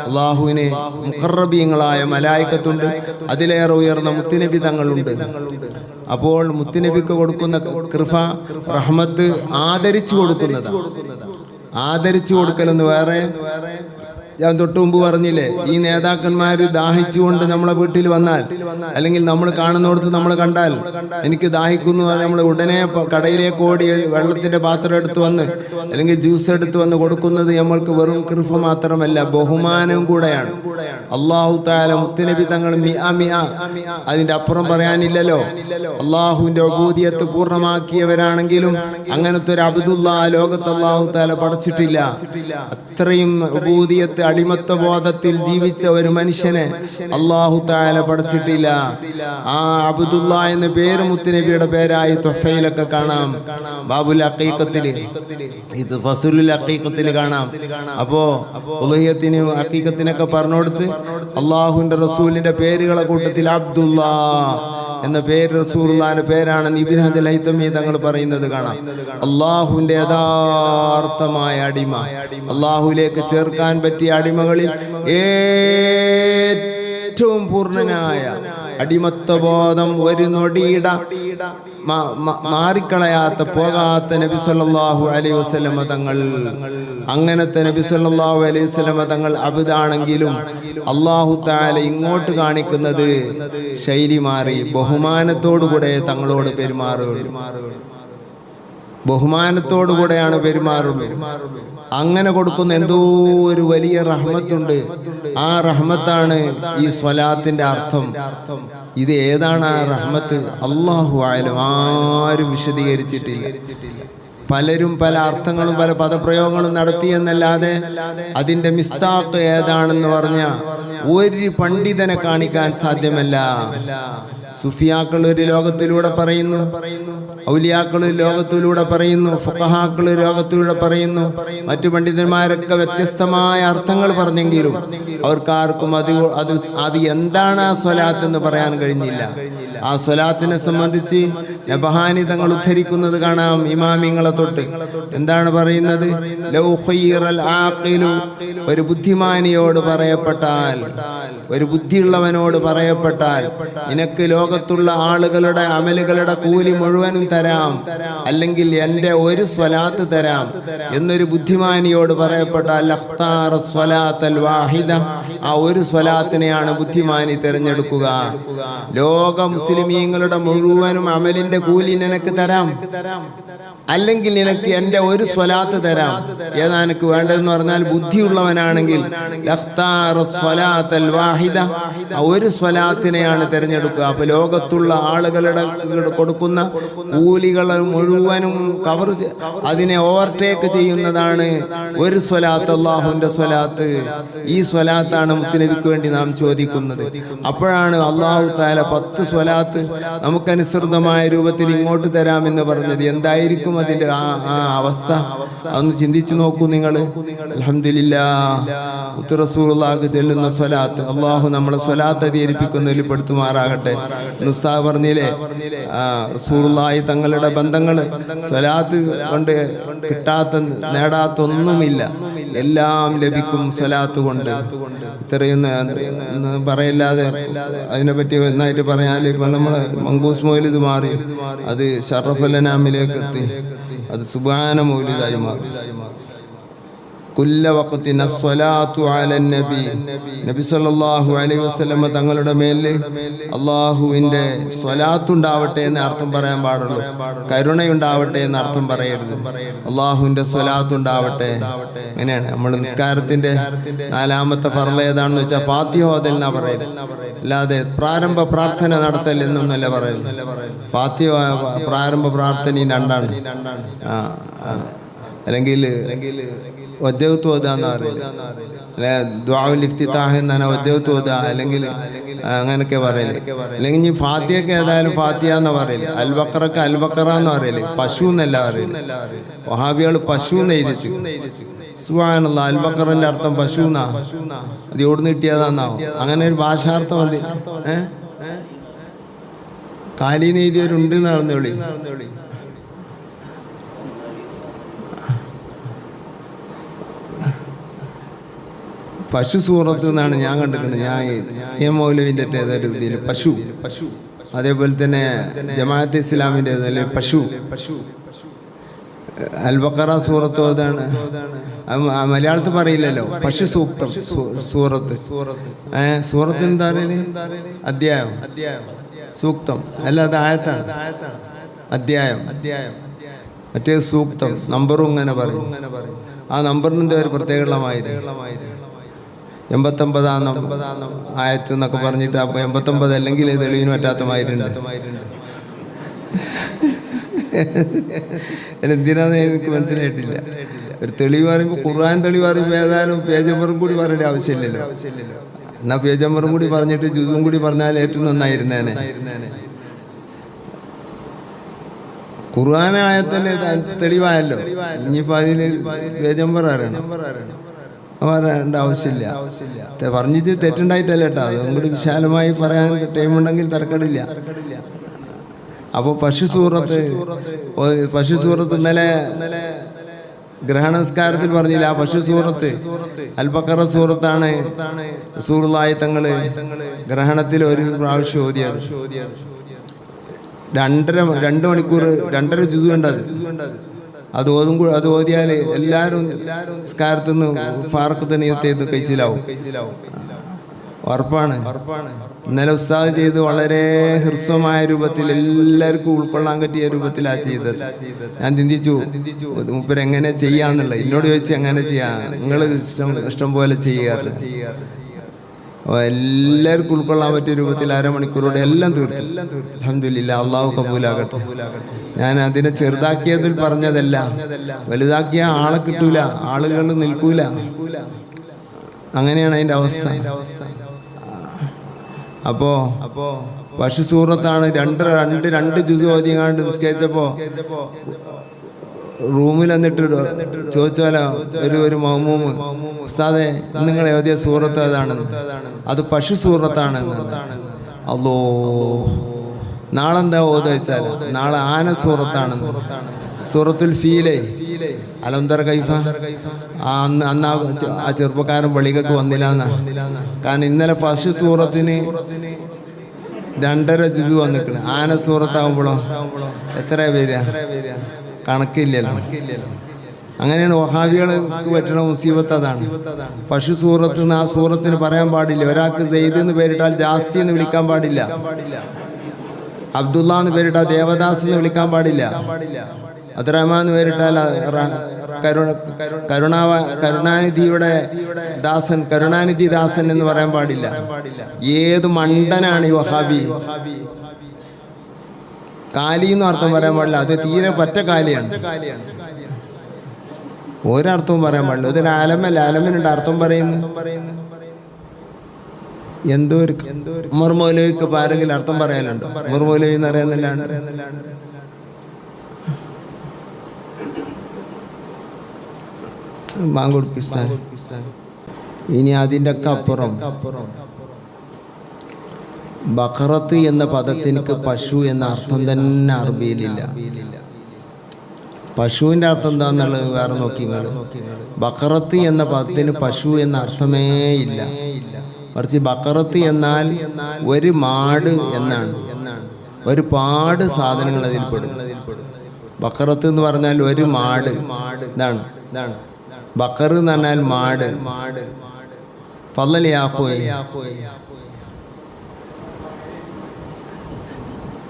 അള്ളാഹുവിന് മുഖറബീങ്ങളായ മലായിക്കത്തുണ്ട്. അതിലേറെ ഉയർന്ന മുത്തുനബി തങ്ങളുണ്ട്. അപ്പോൾ മുത്തുനബിക്ക് കൊടുക്കുന്ന കൃപ, റഹ്മത്ത് ആദരിച്ചു കൊടുക്കുന്നത്. ആദരിച്ചു കൊടുക്കലെന്ന് വേറെ. ഞാൻ തൊട്ടു മുമ്പ് പറഞ്ഞില്ലേ, ഈ നേതാക്കന്മാർ ദാഹിച്ചുകൊണ്ട് നമ്മളെ വീട്ടിൽ വന്നാൽ, അല്ലെങ്കിൽ നമ്മൾ കാണുന്നിടത്ത് നമ്മൾ കണ്ടാൽ, എനിക്ക് ദാഹിക്കുന്നു, നമ്മൾ ഉടനെ കടയിലേക്ക് ഓടി വെള്ളത്തിന്റെ പാത്രം എടുത്തു വന്ന്, അല്ലെങ്കിൽ ജ്യൂസ് എടുത്തു വന്ന് കൊടുക്കുന്നത് നമ്മൾക്ക് വെറും കൃപ മാത്രമല്ല, ബഹുമാനവും കൂടെയാണ്. അള്ളാഹു തആല മുത്തുനബി തങ്ങൾ അതിന്റെ അപ്പുറം പറയാനില്ലല്ലോ. അള്ളാഹുവിന്റെ ഉബൂദിയത്ത് പൂർണ്ണമാക്കിയവരാണെങ്കിലും അങ്ങനത്തെ ഒരു അബ്ദുല്ലാ ലോകത്ത് അള്ളാഹു തആല പഠിച്ചിട്ടില്ല. അത്രയും ഉബൂദിയത്ത്, അടിമത്ത ബോധത്തിൽ ജീവിച്ച ഒരു മനുഷ്യനെ അള്ളാഹു തആല പഠിച്ചിട്ടില്ല. ആ അബ്ദുല്ലാ എന്ന പേര് മുത്തുനബിയുടെ പേരായി തൊഫയിലൊക്കെ കാണാം, ബാബുൽ അഖീഖത്തില്, ഇത് ഫസുലുൽ അഖീഖത്തില് കാണാം. അപ്പോ ഉളുഹിയത്തിന് അഖീഖത്തിനൊക്കെ പറഞ്ഞുകൊടുത്ത് അള്ളാഹുവിന്റെ റസൂലിന്റെ പേരുകളെ കൂട്ടത്തിൽ അബ്ദുല്ലാ എന്ന പേര് റസൂലുള്ളാഹിന്റെ പേരാണെന്ന് ഇബ്നു ഹജർ ഹൈതമി തങ്ങൾ പറയുന്നത് കാണാം. അള്ളാഹുവിന്റെ യഥാർത്ഥമായ അടിമ, അള്ളാഹുവിലേക്ക് ചേർക്കാൻ പറ്റിയ അടിമകളിൽ ഏറ്റവും പൂർണ്ണനായ അടിമത്വബോധം ഒരു നൊടിയിട മാറിക്കളയാത്ത പോകാത്ത നബി സല്ലല്ലാഹു അലൈഹി വസല്ലമ തങ്ങൾ. അങ്ങനത്തെ നബി സല്ലല്ലാഹു അലൈഹി വസല്ലമ തങ്ങൾ അബ്ദാണെങ്കിലും അല്ലാഹു തആല ഇങ്ങോട്ട് കാണിക്കുന്നത് ശൈലി മാറി. ബഹുമാനത്തോടുകൂടെ തങ്ങളോട് പെരുമാറുകയുള്ളൂ. ബഹുമാനത്തോടുകൂടെയാണ് പെരുമാറുന്നത്. അങ്ങനെ കൊടുക്കുന്ന എന്തോ ഒരു വലിയ റഹ്മത്തുണ്ട്. ആ റഹ്മത്താണ് ഈ സ്വലാത്തിന്റെ അർത്ഥം. ഇത് ഏതാണ് ആ റഹ്മത്ത്? അല്ലാഹു അഅലം. ആരും വിശദീകരിച്ചിട്ടില്ല. പലരും പല അർത്ഥങ്ങളും പല പദപ്രയോഗങ്ങളും നടത്തിയെന്നല്ലാതെ അതിന്റെ മിസ്താഖ് ഏതാണെന്ന് പറഞ്ഞ ഒരു പണ്ഡിതനെ കാണിക്കാൻ സാധ്യമല്ല. സുഫിയാക്കൾ ഒരു ലോകത്തിലൂടെ പറയുന്നു, ഔലിയാക്കൾ ലോകത്തിലൂടെ പറയുന്നു, ഫുഖഹാക്കൾ ലോകത്തിലൂടെ പറയുന്നു. മറ്റു പണ്ഡിതന്മാരൊക്കെ വ്യത്യസ്തമായ അർത്ഥങ്ങൾ പറഞ്ഞെങ്കിലും അവർക്കാർക്കും അത് എന്താണ് ആ സ്വലാത്ത് എന്ന് പറയാൻ കഴിഞ്ഞില്ല. ആ സ്വലാത്തിനെ സംബന്ധിച്ച് നബഹാനി തങ്ങൾ ഉദ്ധരിക്കുന്നത് കാണാം ഇമാമിങ്ങളെ തൊട്ട്. എന്താണ് പറയുന്നത്? ലൗ ഖയ്റൽ ആഖിലു, ഒരു ബുദ്ധിമാനിയോട് പറയപ്പെട്ടാൽ, ഒരു ബുദ്ധിയുള്ളവനോട് പറയപ്പെട്ടാൽ, നിനക്ക് ലോകത്തുള്ള ആളുകളുടെ അമലുകളുടെ കൂലി മുഴുവനും തരാം, അല്ലെങ്കിൽ എൻ്റെ ഒരു സ്വലാത്ത് തരാം എന്നൊരു ബുദ്ധിമാനിയോട് പറയപ്പെട്ടാൽ അഖ്താറ സ്വലാത്തൽ വാഹിദ, ആ ഒരു സ്വലാത്തിനെയാണ് ബുദ്ധിമാനി തിരഞ്ഞെടുക്കുക. ലോക മുസ്ലിമീങ്ങളുടെ മുഴുവനും അമലിന്റെ കൂലി നിനക്ക് തരാം, അല്ലെങ്കിൽ നിനക്ക് എൻ്റെ ഒരു സ്വലാത്ത് തരാം. ഏതാ നിനക്ക് വേണ്ടതെന്ന് പറഞ്ഞാൽ ബുദ്ധിയുള്ളവനാണെങ്കിൽ ഒരു സ്വലാത്തിനെയാണ് തിരഞ്ഞെടുക്കുക. അപ്പൊ ലോകത്തുള്ള ആളുകളുടെ കൊടുക്കുന്ന കൂലികൾ മുഴുവനും അതിനെ ഓവർടേക്ക് ചെയ്യുന്നതാണ് ഒരു സ്വലാത്ത്, അള്ളാഹുവിന്റെ സ്വലാത്ത്. ഈ സ്വലാത്താണ് മുത്തുനബിക്ക് വേണ്ടി നാം ചോദിക്കുന്നത്. അപ്പോഴാണ് അള്ളാഹു തആല 10 സ്വലാത്ത് നമുക്കനുസൃതമായ രൂപത്തിൽ ഇങ്ങോട്ട് തരാമെന്ന് പറഞ്ഞത്. എന്തായിരിക്കും അതിന്റെ ആ അവസ്ഥ? അതൊന്ന് ചിന്തിച്ചു നോക്കൂ നിങ്ങൾ. അൽഹംദുലില്ലാഹ്, മുത്ത് റസൂലുള്ളാഹിക്ക് ചൊല്ലുന്ന സ്വലാത്ത് അള്ളാഹു നമ്മളെ സ്വലാത്ത് അധികരിപ്പിക്കുന്നതിൽ പെടുത്തുമാറാകട്ടെ. ഉസ്താദ് പറഞ്ഞില്ലേ, റസൂലുള്ളാഹി തങ്ങളുടെ ബന്ധങ്ങൾ സ്വലാത്ത് കൊണ്ട് കിട്ടാത്ത നേടാത്ത ഒന്നുമില്ല, എല്ലാം ലഭിക്കും സ്വലാത്ത് കൊണ്ട്. ഇത്രയും പറയില്ലാതെ അതിനെപ്പറ്റി ഒന്നായിട്ട് പറയാൻ ഇപ്പം നമ്മൾ മങ്കൂസ് മൗലിദ് മാറി, അത് ഷറഫുൽ അനാമിലേക്ക് എത്തി, അത് സുബ്ഹാന മൗലിദായി മാറി. കുല്ല വഖത്തിൻ അസ്സലാത്തു അലൻ നബി, നബി സല്ലല്ലാഹു അലൈഹി വസല്ലം തങ്ങളുടെ മേലിൽ അള്ളാഹുവിൻ്റെ സ്വലാത്തുണ്ടാവട്ടെ എന്ന് അർത്ഥം പറയാൻ പാടുള്ളൂ. കരുണയുണ്ടാവട്ടെ എന്ന് അർത്ഥം പറയരുത്. അള്ളാഹുവിൻ്റെ സ്വലാത്തുണ്ടാവട്ടെ. അങ്ങനെയാണ് നമ്മൾ നിസ്കാരത്തിന്റെ 4ാമത്തെ ഫർള് ഏതാണെന്ന് വെച്ചാൽ ഫാത്തിഹ ഓതൽ എന്നാ പറയുന്നത്, അല്ലാതെ പ്രാരംഭ പ്രാർത്ഥന നടത്തൽ എന്നൊന്നല്ല പറയുന്നത്. ഫാത്തിഹ പ്രാരംഭ പ്രാർത്ഥനയും 2ആണ്. അല്ലെങ്കിൽ വജ്ജഹ്തു ഓതാന്ന് പറയില്ല, അല്ലെ ദുആഉൽ ഇഫ്തിതാഹ് എന്നാണ് വജ്ജഹ്തു ഓതാ, അല്ലെങ്കിൽ അങ്ങനെയൊക്കെ പറയല്. അല്ലെങ്കിൽ ഇനി ഫാത്തിഹയ്ക്ക് ഏതായാലും ഫാത്തിഹ എന്ന് പറയില്ല, അൽബക്കറക്ക് അൽബക്കറ എന്ന് പറയല്, പശു എന്നല്ല പറയില്ല. വഹാബികൾ പശു എന്ന് എഴുതിച്ചു. സുബ്ഹാനല്ലാഹ്, അൽബക്കറിന്റെ അർത്ഥം പശു എന്നാ, അത് എവിടുന്ന് കിട്ടിയതാന്നാവും. അങ്ങനെ ഒരു ഭാഷാർത്ഥം മതി. കാലീന് എഴുതിയവരുണ്ട് എന്ന് പറഞ്ഞോളി. പശു സൂറത്ത് എന്നാണ് ഞാൻ കണ്ടിരിക്കുന്നത്. ഞാൻ സിഎം മൗലവിൻ്റെ ഏതൊരു ഇതിൽ പശു, അതേപോലെ തന്നെ ജമാഅത്തെ ഇസ്ലാമിൻ്റെ പശു, അൽബക്കറ സൂറത്ത് അതാണ്. മലയാളത്തിൽ പറയില്ലല്ലോ പശു സൂക്തം സൂറത്ത്. സൂറത്ത് എന്താ പറയല്? അധ്യായം, സൂക്തം അല്ല, അത് ആയത്താണ്. അധ്യായം, മറ്റേ സൂക്തം നമ്പറും ഇങ്ങനെ പറയും. ആ നമ്പറിൻ്റെ ഒരു പ്രത്യേകമായിരുന്നു. 89 ആയത്ത് എന്നൊക്കെ പറഞ്ഞിട്ട്, അപ്പോൾ 89 അല്ലെങ്കിൽ തെളിവിന് പറ്റാത്തമായിട്ടുണ്ട്. എന്തിനാന്ന് എനിക്ക് മനസ്സിലായിട്ടില്ല. ഒരു തെളിവ് പറയുമ്പോൾ, ഖുർആൻ തെളിവ് പറയുമ്പോൾ ഏതായാലും പേജ് നമ്പറും കൂടി പറയേണ്ട ആവശ്യമില്ലല്ലോ. എന്നാൽ പേജ് നമ്പറും കൂടി പറഞ്ഞിട്ട് ജുസും കൂടി പറഞ്ഞാൽ ഏറ്റവും നന്നായിരുന്നേനെ. ഖുർആനായത്തന്നെ തെളിവായല്ലോ. ഇനിയിപ്പോൾ അതിന് പേജ് നമ്പർ അറിയണം, പറയേണ്ട ആവശ്യമില്ല. പറഞ്ഞിട്ട് തെറ്റുണ്ടായിട്ടല്ല കേട്ടോ, അതും കൂടി വിശാലമായി പറയാൻ ടൈമുണ്ടെങ്കിൽ തരക്കടില്ല. അപ്പോൾ പശു സൂറത്ത് ഇന്നലെ ഗ്രഹണസ്കാരത്തിൽ പറഞ്ഞില്ല. ആ പശു സൂറത്ത് അൽബക്കറ സൂറത്താണ് റസൂലുള്ളാഹി തങ്ങള് ഗ്രഹണത്തിൽ ഒരു പ്രാവശ്യം ഓതിയത്. 2 മണിക്കൂർ 2.5 ജുസു കണ്ടത്. അത് ഓതിയാൽ എല്ലാവരും സ്കാരത്തു നിന്ന് ഫാറക്കത്തെ നീയത്ത് കഴിച്ചിലാവും. ഉറപ്പാണ്. ഇന്നലെ ഉസ്താദ് ചെയ്ത് വളരെ ഹ്രസ്വമായ രൂപത്തിൽ എല്ലാവർക്കും ഉൾക്കൊള്ളാൻ പറ്റിയ രൂപത്തിലാണ് ചെയ്തത്. ഞാൻ ചിന്തിച്ചു മൂപ്പര് എങ്ങനെ ചെയ്യാന്നുള്ളത്. എന്നോട് ചോദിച്ചു എങ്ങനെ ചെയ്യാം, നിങ്ങൾ ഇഷ്ടം പോലെ ചെയ്യാറ്. എല്ലാവർക്കും ഉൾക്കൊള്ളാൻ പറ്റിയ രൂപത്തിൽ 1/2 മണിക്കൂറോടെ എല്ലാം തീർത്തു. അൽഹംദുലില്ലാ, അള്ളാഹു കബൂലാകട്ടെ. ഞാൻ അതിനെ ചെറുതാക്കിയതിൽ പറഞ്ഞതല്ല, വലുതാക്കിയ ആളെ കിട്ടൂല, ആളുകൾ നിൽക്കൂല. അങ്ങനെയാണ് അതിൻ്റെ അവസ്ഥ. അപ്പോ പശു സൂറത്താണ് 2 ജുസു ഓതിങ്ങാണ്ട് നിസ്കരിച്ചപ്പോ റൂമിൽ എന്നിട്ട് ചോദിച്ചാലോ ഒരു മഹ്മൂമ്, ഉസ്താദെ നിങ്ങൾ ഓതിയ സൂറത്ത് ഏതാണെന്ന്. അത് പശു സൂറത്താണ്. അല്ലോ, നാളെന്താ ഓത് വെച്ചാൽ നാളെ ആന സൂറത്താണെന്ന്. സൂറത്തുൽ ഫീലെ അലംതർ കൈഫ. അന്ന് ആ ചെറുപ്പക്കാരൻ വെളികൊക്കെ വന്നില്ല എന്നാ. കാരണം ഇന്നലെ പശു സൂറത്തിന് 2.5 ജുസു വന്നിക്കണ്. ആന സൂറത്താകുമ്പോഴോ എത്ര പേരാ, കണക്കില്ലല്ലോ. അങ്ങനെയാണ് വഹാബികൾക്ക് പറ്റുന്ന മുസീബത്ത്. അതാണ് പശു സൂറത്ത് നിന്ന് ആ സൂറത്തിന് പറയാൻ പാടില്ല. ഒരാൾക്ക് സെയ്ദ് എന്ന് പേരിട്ടാൽ ജാസ്തി എന്ന് വിളിക്കാൻ പാടില്ല. അബ്ദുള്ള എന്ന് പേരിട്ടാൽ ദേവദാസ് എന്ന് വിളിക്കാൻ പാടില്ല. അബ്ദുറഹ്മാൻ എന്ന് പേരിട്ടാൽ കരുണാനിധിയുടെ ദാസൻ, കരുണാനിധി ദാസൻ എന്ന് പറയാൻ പാടില്ല. ഏത് മണ്ടനാണ് ഈ വഹാബി. കാലി എന്ന് അർത്ഥം പറയാൻ പാടില്ല. അത് തീരെ പറ്റ കാലിയാണ്. ഒരർത്ഥവും പറയാൻ പാടില്ല. ഇതൊരു ആലമല്ല, ആലമിനുണ്ട് അർത്ഥം പറയുന്നു. എന്തോ ഒരു ഉമർ മൗലവിക്ക് ആരെങ്കിലും അർത്ഥം പറയാനുണ്ടോ? ഉമർ മൗലവി എന്ന് അറിയുന്നില്ലാണ്. ഇനി അതിൻ്റെ ഒക്കെ അപ്പുറം ബഖറത്ത് എന്ന പദത്തിനക്ക് പശു എന്ന അർത്ഥം തന്നെ അറബിയിലില്ല. പശുവിൻ്റെ അർത്ഥം എന്താന്നുള്ളത് വേറെ നോക്കി. ബഖറത്ത് എന്ന പദത്തിന് പശു എന്ന അർത്ഥമേ ഇല്ല. മറിച്ച് ബഖറത്ത് എന്നാൽ ഒരു മാട് എന്നാണ്. ഒരുപാട് സാധനങ്ങൾ അതിൽ പെടും. ബഖറത്ത് എന്ന് പറഞ്ഞാൽ ഒരു മാട്. ഇതാണ് ബക്കർ എന്ന് പറഞ്ഞാൽ മാട്. ഫളലിയാഹുവേ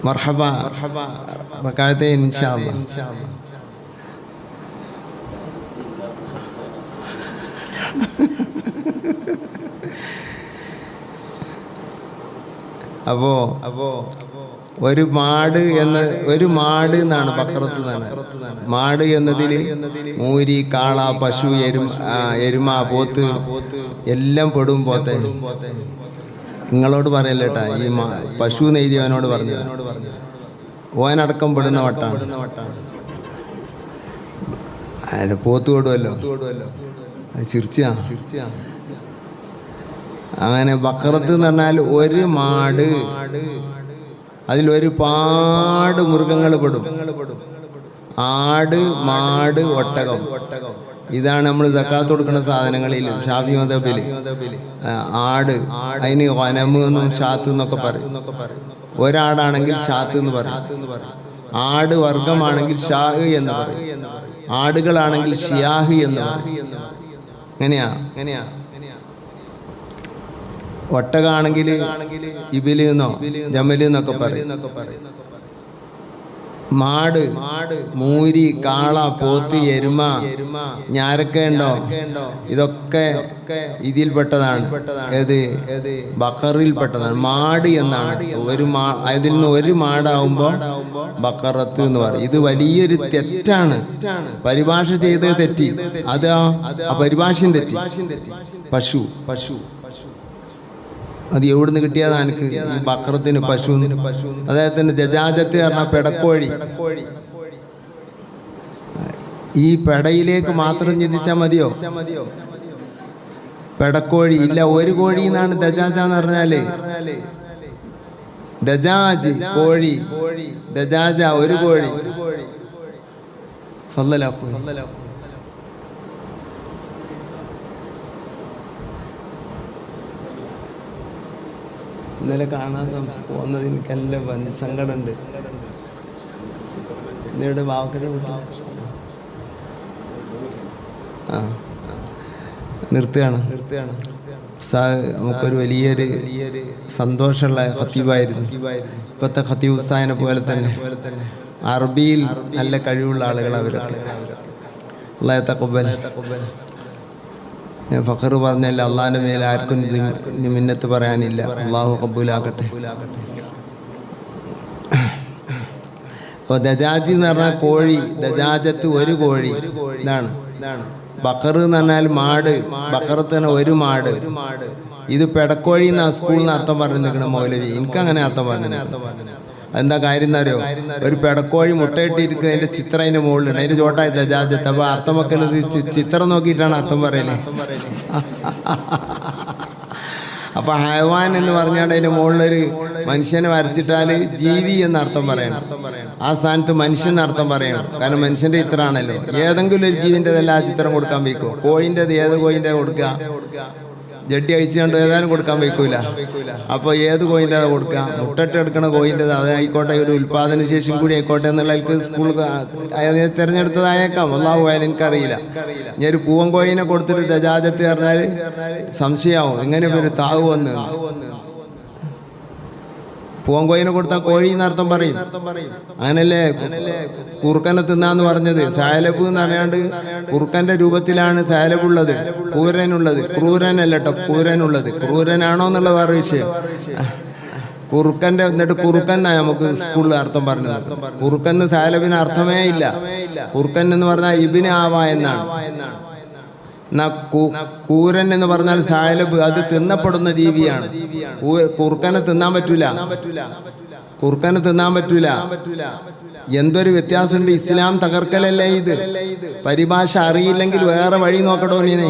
മർഹബ റകഅത്തൈ ഇൻഷാ അല്ലാഹ്. അപ്പോ ഒരു മാട് എന്നാണ് ബക്കറത്ത് എന്നാണ്. മാട് എന്നതിൽ മൂരി, കാള, പശു, എരുമ, പോത്ത് എല്ലാം പെടും. പോത്തെ നിങ്ങളോട് പറയല്ലേട്ടാ, ഈ പശു നെയ്തിയവനോട് പറഞ്ഞു. ഓനടക്കം പെടുന്ന വട്ടാണ്. അതിന് പോത്ത് കൊടുവല്ലോ, ചിർച്ചാ. അങ്ങനെ ബക്കറത്ത് എന്ന് പറഞ്ഞാൽ ഒരു മാട്, അതിലൊരുപാട് മൃഗങ്ങൾ പെടും. ആട്, മാട്, ഒട്ടകം. ഇതാണ് നമ്മൾ സക്കാത്ത് കൊടുക്കുന്ന സാധനങ്ങളിൽ ഷാഫി മദ്ഹബിൽ. ആട് അതിന് വനമ് എന്നും ഷാത്ത് എന്നൊക്കെ പറയും. ഒരാടാണെങ്കിൽ ഷാത്ത് എന്ന് പറയും. ആട് വർഗമാണെങ്കിൽ ഷാഹ് എന്ന് പറയും. ആടുകളാണെങ്കിൽ ഷിയാഹ് എന്ന് പറയും. എങ്ങനെയാ? ഒട്ടകാണെങ്കിൽ ഇബില് എന്നോ ജമല് എന്നൊക്കെ പറയും. മാട്, മൂരി, കാള, പോത്ത്, എരുമ, ഞാരക്ക ഉണ്ടോ, ഇതൊക്കെ ഇതിൽപ്പെട്ടതാണ്. ഏത് ബക്കറിൽപ്പെട്ടതാണ്. മാട് എന്നാണ്. അതിൽ നിന്ന് ഒരു മാടാവുമ്പോൾ ബക്കറത്ത് എന്ന് പറയും. ഇത് വലിയൊരു തെറ്റാണ്. പരിഭാഷ ചെയ്ത് തെറ്റി. അത് ആ പരിഭാഷയും തെറ്റി. പശു അത് എവിടുന്ന് കിട്ടിയതാണ് എനിക്ക് ഈ ബക്കറത്തിന് പശു. അദ്ദേഹത്തിന് ജജാജത്ത് പറഞ്ഞ പെടക്കോഴി. ഈ പെടയിലേക്ക് മാത്രം ചിന്തിച്ചാൽ മതിയോ? പെടക്കോഴി ഇല്ല. ഒരു കോഴി എന്നാണ് ദജാജ എന്ന് പറഞ്ഞാല്. ദജാജ് കോഴി, ദജാജ ഒരു കോഴി. ഇന്നലെ കാണാൻ പോകുന്നത് എനിക്കെല്ലാം സങ്കടമുണ്ട്. എന്നിട്ട് ബാവക്കര നിർത്തുകയാണ്. നമുക്കൊരു വലിയൊരു സന്തോഷമുള്ള ഖത്തീബായിരുന്നു. ഇപ്പോഴത്തെ ഖത്തീബ് ഉസ്താദിനെ പോലെ തന്നെ അറബിയിൽ നല്ല കഴിവുള്ള ആളുകൾ അവരൊക്കെ. അല്ലാഹു തഖബ്ബൽ. ഞാൻ ഫഖർ പറഞ്ഞല്ല, അള്ളാഹിൻ്റെ മേലെ ആർക്കും മിന്നത്ത് പറയാനില്ല. അള്ളാഹു കബൂലാക്കട്ടെ. അപ്പോൾ ദജാജി എന്ന് പറഞ്ഞാൽ കോഴി, ദജാജത്ത് ഒരു കോഴി ഇതാണ്. ബക്കർ എന്ന് പറഞ്ഞാൽ മാട്, ബക്കറത്തിന് ഒരു മാട്. ഇത് പെടക്കോഴി എന്നാണ് സ്കൂളിൽ നിന്ന് അർത്ഥം പറഞ്ഞു നിൽക്കണം മൗലവി. എനിക്കങ്ങനെ അർത്ഥം പറഞ്ഞു. എന്താ കാര്യം എന്നറിയോ? ഒരു പെടക്കോഴി മുട്ടയിട്ടിരിക്കുന്ന അതിന്റെ ചിത്രം അതിന്റെ മുകളിലുണ്ട്, അതിന്റെ ചോട്ടായി ദജാജത്ത്. അപ്പൊ അർത്ഥം വെക്കുന്നത് ചിത്രം നോക്കിയിട്ടാണ് അർത്ഥം പറയല്. അപ്പൊ ഹയവാൻ എന്ന് പറഞ്ഞാൽ അതിന്റെ മുകളിലൊരു മനുഷ്യനെ വരച്ചിട്ടാല് ജീവി എന്ന അർത്ഥം പറയണം. ആ സ്ഥാനത്ത് മനുഷ്യൻ അർത്ഥം പറയണം. കാരണം മനുഷ്യന്റെ ചിത്രമാണല്ലോ. ഏതെങ്കിലും ഒരു ജീവിൻ്റെതല്ല ആ ചിത്രം കൊടുക്കാൻ വയ്ക്കും. കോഴിൻ്റെത് ഏത് കോഴിൻ്റെ കൊടുക്കുക? ജഡ്ഡി അഴിച്ചു കണ്ടു ഏതായാലും കൊടുക്കാൻ വയ്ക്കൂല. അപ്പോൾ ഏത് കോഴിൻ്റെ കൊടുക്കുക? മുട്ടട്ട് എടുക്കണ കോഴിൻ്റെത് അതായിക്കോട്ടെ, ഒരു ഉൽപാദന ശേഷിയും കൂടി ആയിക്കോട്ടെ എന്നുള്ളവർക്ക് സ്കൂൾ തിരഞ്ഞെടുത്തതായേക്കാം. അല്ലാഹു ആയാലും എനിക്കറിയില്ല. ഞാൻ ഒരു പൂവൻ കോഴിനെ കൊടുത്തിട്ട് ദജാജത്ത് പറഞ്ഞാൽ സംശയമാവും. എങ്ങനെ പേര് താവ് വന്ന് പൂവൻ കോഴിനെ കൊടുത്താൽ കോഴി എന്നർത്ഥം പറയും. അങ്ങനല്ലേ കുറുക്കനെ തിന്നാന്ന് പറഞ്ഞത്? സാലബ് എന്ന് പറയാണ്ട് കുറുക്കന്റെ രൂപത്തിലാണ് സാലബുള്ളത്, ക്രൂരനുള്ളത്. ക്രൂരനല്ല കേട്ടോ, ക്രൂരനുള്ളത്. ക്രൂരനാണോ എന്നുള്ള വേറെ വിഷയം. കുറുക്കന്റെ എന്നിട്ട് കുറുക്കൻ നമുക്ക് സ്കൂളിൽ അർത്ഥം പറഞ്ഞത്. കുറുക്കൻ സാലബിന് അർത്ഥമേ ഇല്ല. കുറുക്കൻ എന്ന് പറഞ്ഞാൽ ഇബിന് ആവ എന്നാണ്. കൂരൻ എന്ന് പറഞ്ഞാൽ സാലബ്, അത് തിന്നപ്പെടുന്ന ജീവിയാണ്. കുറുക്കനെ തിന്നാൻ പറ്റൂല, കുറുക്കനെ തിന്നാൻ പറ്റൂല. എന്തൊരു വ്യത്യാസമുണ്ട്. ഇസ്ലാം തകർക്കലല്ലേ ഇത്. പരിഭാഷ അറിയില്ലെങ്കിൽ വേറെ വഴി നോക്കടോ. നീനെ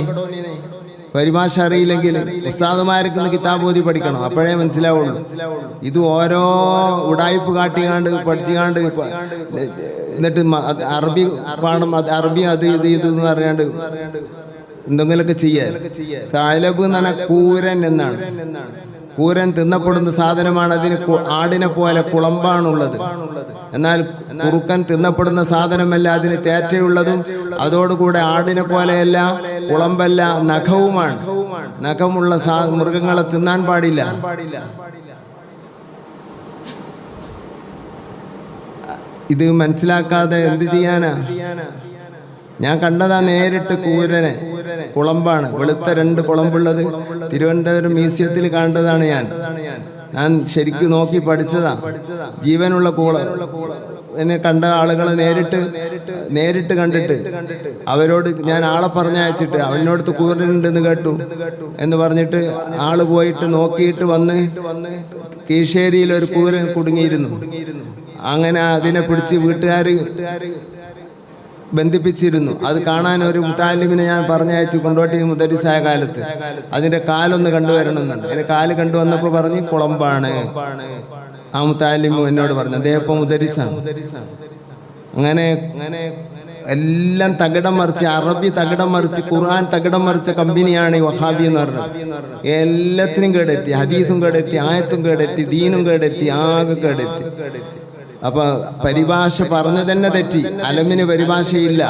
പരിഭാഷ അറിയില്ലെങ്കിൽ ഉസ്താദുമാർക്ക് കിതാബ് ഓതി പഠിക്കണം, അപ്പോഴേ മനസ്സിലാവുള്ളൂ. ഇത് ഓരോ ഉടായ്പ് കാട്ടിക്കാണ്ട് പഠിച്ചുകാണ്ട് എന്നിട്ട് അറബി പാഠം, അറബി അത് ഇത് എന്ന് പറയാണ്ട് എന്തെങ്കിലുമൊക്കെ ചെയ്യാൻ. സാലബ് എന്ന് പറഞ്ഞാൽ കൂരൻ എന്നാണ്. കൂരൻ തിന്നപ്പെടുന്ന സാധനമാണ്. അതിന് ആടിനെ പോലെ കുളമ്പാണുള്ളത്. എന്നാൽ കുറുക്കൻ തിന്നപ്പെടുന്ന സാധനമല്ല, അതിന് തേറ്റയുള്ളതും അതോടുകൂടെ ആടിനെ പോലെയല്ല, കുളമ്പല്ല, നഖവുമാണ്. നഖമുള്ള മൃഗങ്ങളെ തിന്നാൻ പാടില്ല. ഇത് മനസ്സിലാക്കാതെ എന്ത് ചെയ്യാനാ? ഞാൻ കണ്ടതാ നേരിട്ട് കൂരനെ. കുളമ്പാണ്, വെളുത്ത 2 കുളമ്പുള്ളത്. തിരുവനന്തപുരം മ്യൂസിയത്തിൽ കണ്ടതാണ്. ഞാൻ ശരിക്കും നോക്കി പഠിച്ചതാ. ജീവനുള്ള എന്നെ കണ്ട ആളുകളെ നേരിട്ട് കണ്ടിട്ട് അവരോട് ഞാൻ ആളെ പറഞ്ഞയച്ചിട്ട് അവനോടത്ത് കൂരനുണ്ടെന്ന് കേട്ടു എന്ന് പറഞ്ഞിട്ട് ആള് പോയിട്ട് നോക്കിയിട്ട് വന്ന് കീഴ്ശേരിയിൽ ഒരു കൂരൻ കുടുങ്ങിയിരുന്നു. അങ്ങനെ അതിനെ പിടിച്ച് വീട്ടുകാർ ബന്ധിപ്പിച്ചിരുന്നു. അത് കാണാൻ ഒരു മുത്താലിമിനെ ഞാൻ പറഞ്ഞയച്ചു കൊണ്ടോട്ടി മുദരിസായ കാലത്ത്. അതിന്റെ കാലൊന്ന് കണ്ടുവരണമെന്നുണ്ട്. അതിന്റെ കാല് കണ്ടുവന്നപ്പോൾ പറഞ്ഞ് കുളമ്പാണ്. ആ മുത്താലിമു എന്നോട് പറഞ്ഞു. അദ്ദേഹം ഇപ്പൊ മുദരിസാണ്. അങ്ങനെ എല്ലാം തകിടം മറിച്ച്, അറബി തകിടം മറിച്ച്, ഖുർആൻ തകിടം മറിച്ച കമ്പനിയാണ് ഈ വഹാബി എന്ന് പറഞ്ഞത്. എല്ലാത്തിനും കേടെത്തി, ഹദീസും കേടെത്തി, ആയത്തും കേടെത്തി, ദീനും കേടെത്തി, ആകെ കേടെത്തി. അപ്പൊ പരിഭാഷ പറഞ്ഞു തന്നെ തെറ്റി. അലമിന് പരിഭാഷയില്ല.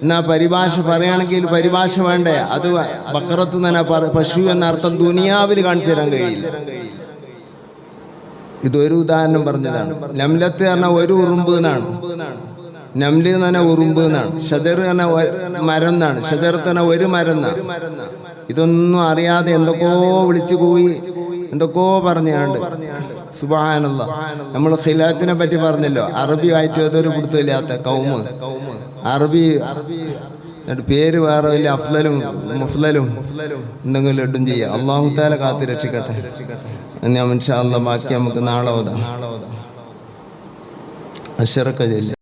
എന്നാ പരിഭാഷ പറയുകയാണെങ്കിൽ പരിഭാഷ വേണ്ടേ? അത് ബക്കറത്ത് തന്നെ പശു എന്ന അർത്ഥം ദുനിയാവിൽ കാണിച്ചു തരാൻ കഴിയില്ല. ഇതൊരു ഉദാഹരണം പറഞ്ഞതാണ്. നംലത്ത് പറഞ്ഞാൽ ഒരു ഉറുമ്പ് എന്നാണ്. നംല് എന്ന് പറഞ്ഞാൽ ഉറുമ്പ് എന്നാണ്. ഷജർ പറഞ്ഞാൽ മരം എന്നാണ്. ഷജറത്ത് പറഞ്ഞാൽ ഒരു മരം എന്നാണ്. ഇതൊന്നും അറിയാതെ എന്തൊക്കെയോ വിളിച്ചു പോയി, എന്തൊക്കെയോ പറഞ്ഞാണ്ട്. സുബ്ഹാനല്ലാഹ്. നമ്മൾ ഖിലാത്തിനെ പറ്റി പറഞ്ഞല്ലോ. അറബി ആയിട്ട് ഏതൊരു പിടുത്തമില്ലാത്ത കൗമ്. അറബി പേര് വേറെ വലിയ അഫ്ലലും മുഫ്ലലും എന്തെങ്കിലും ഇടും ചെയ്യാം. അല്ലാഹു തആല കാത്ത് രക്ഷിക്കട്ടെ. ഇൻഷാ അല്ലാഹ് ബാക്കി നമുക്ക് നാളെ ഓതാം. അശ്റക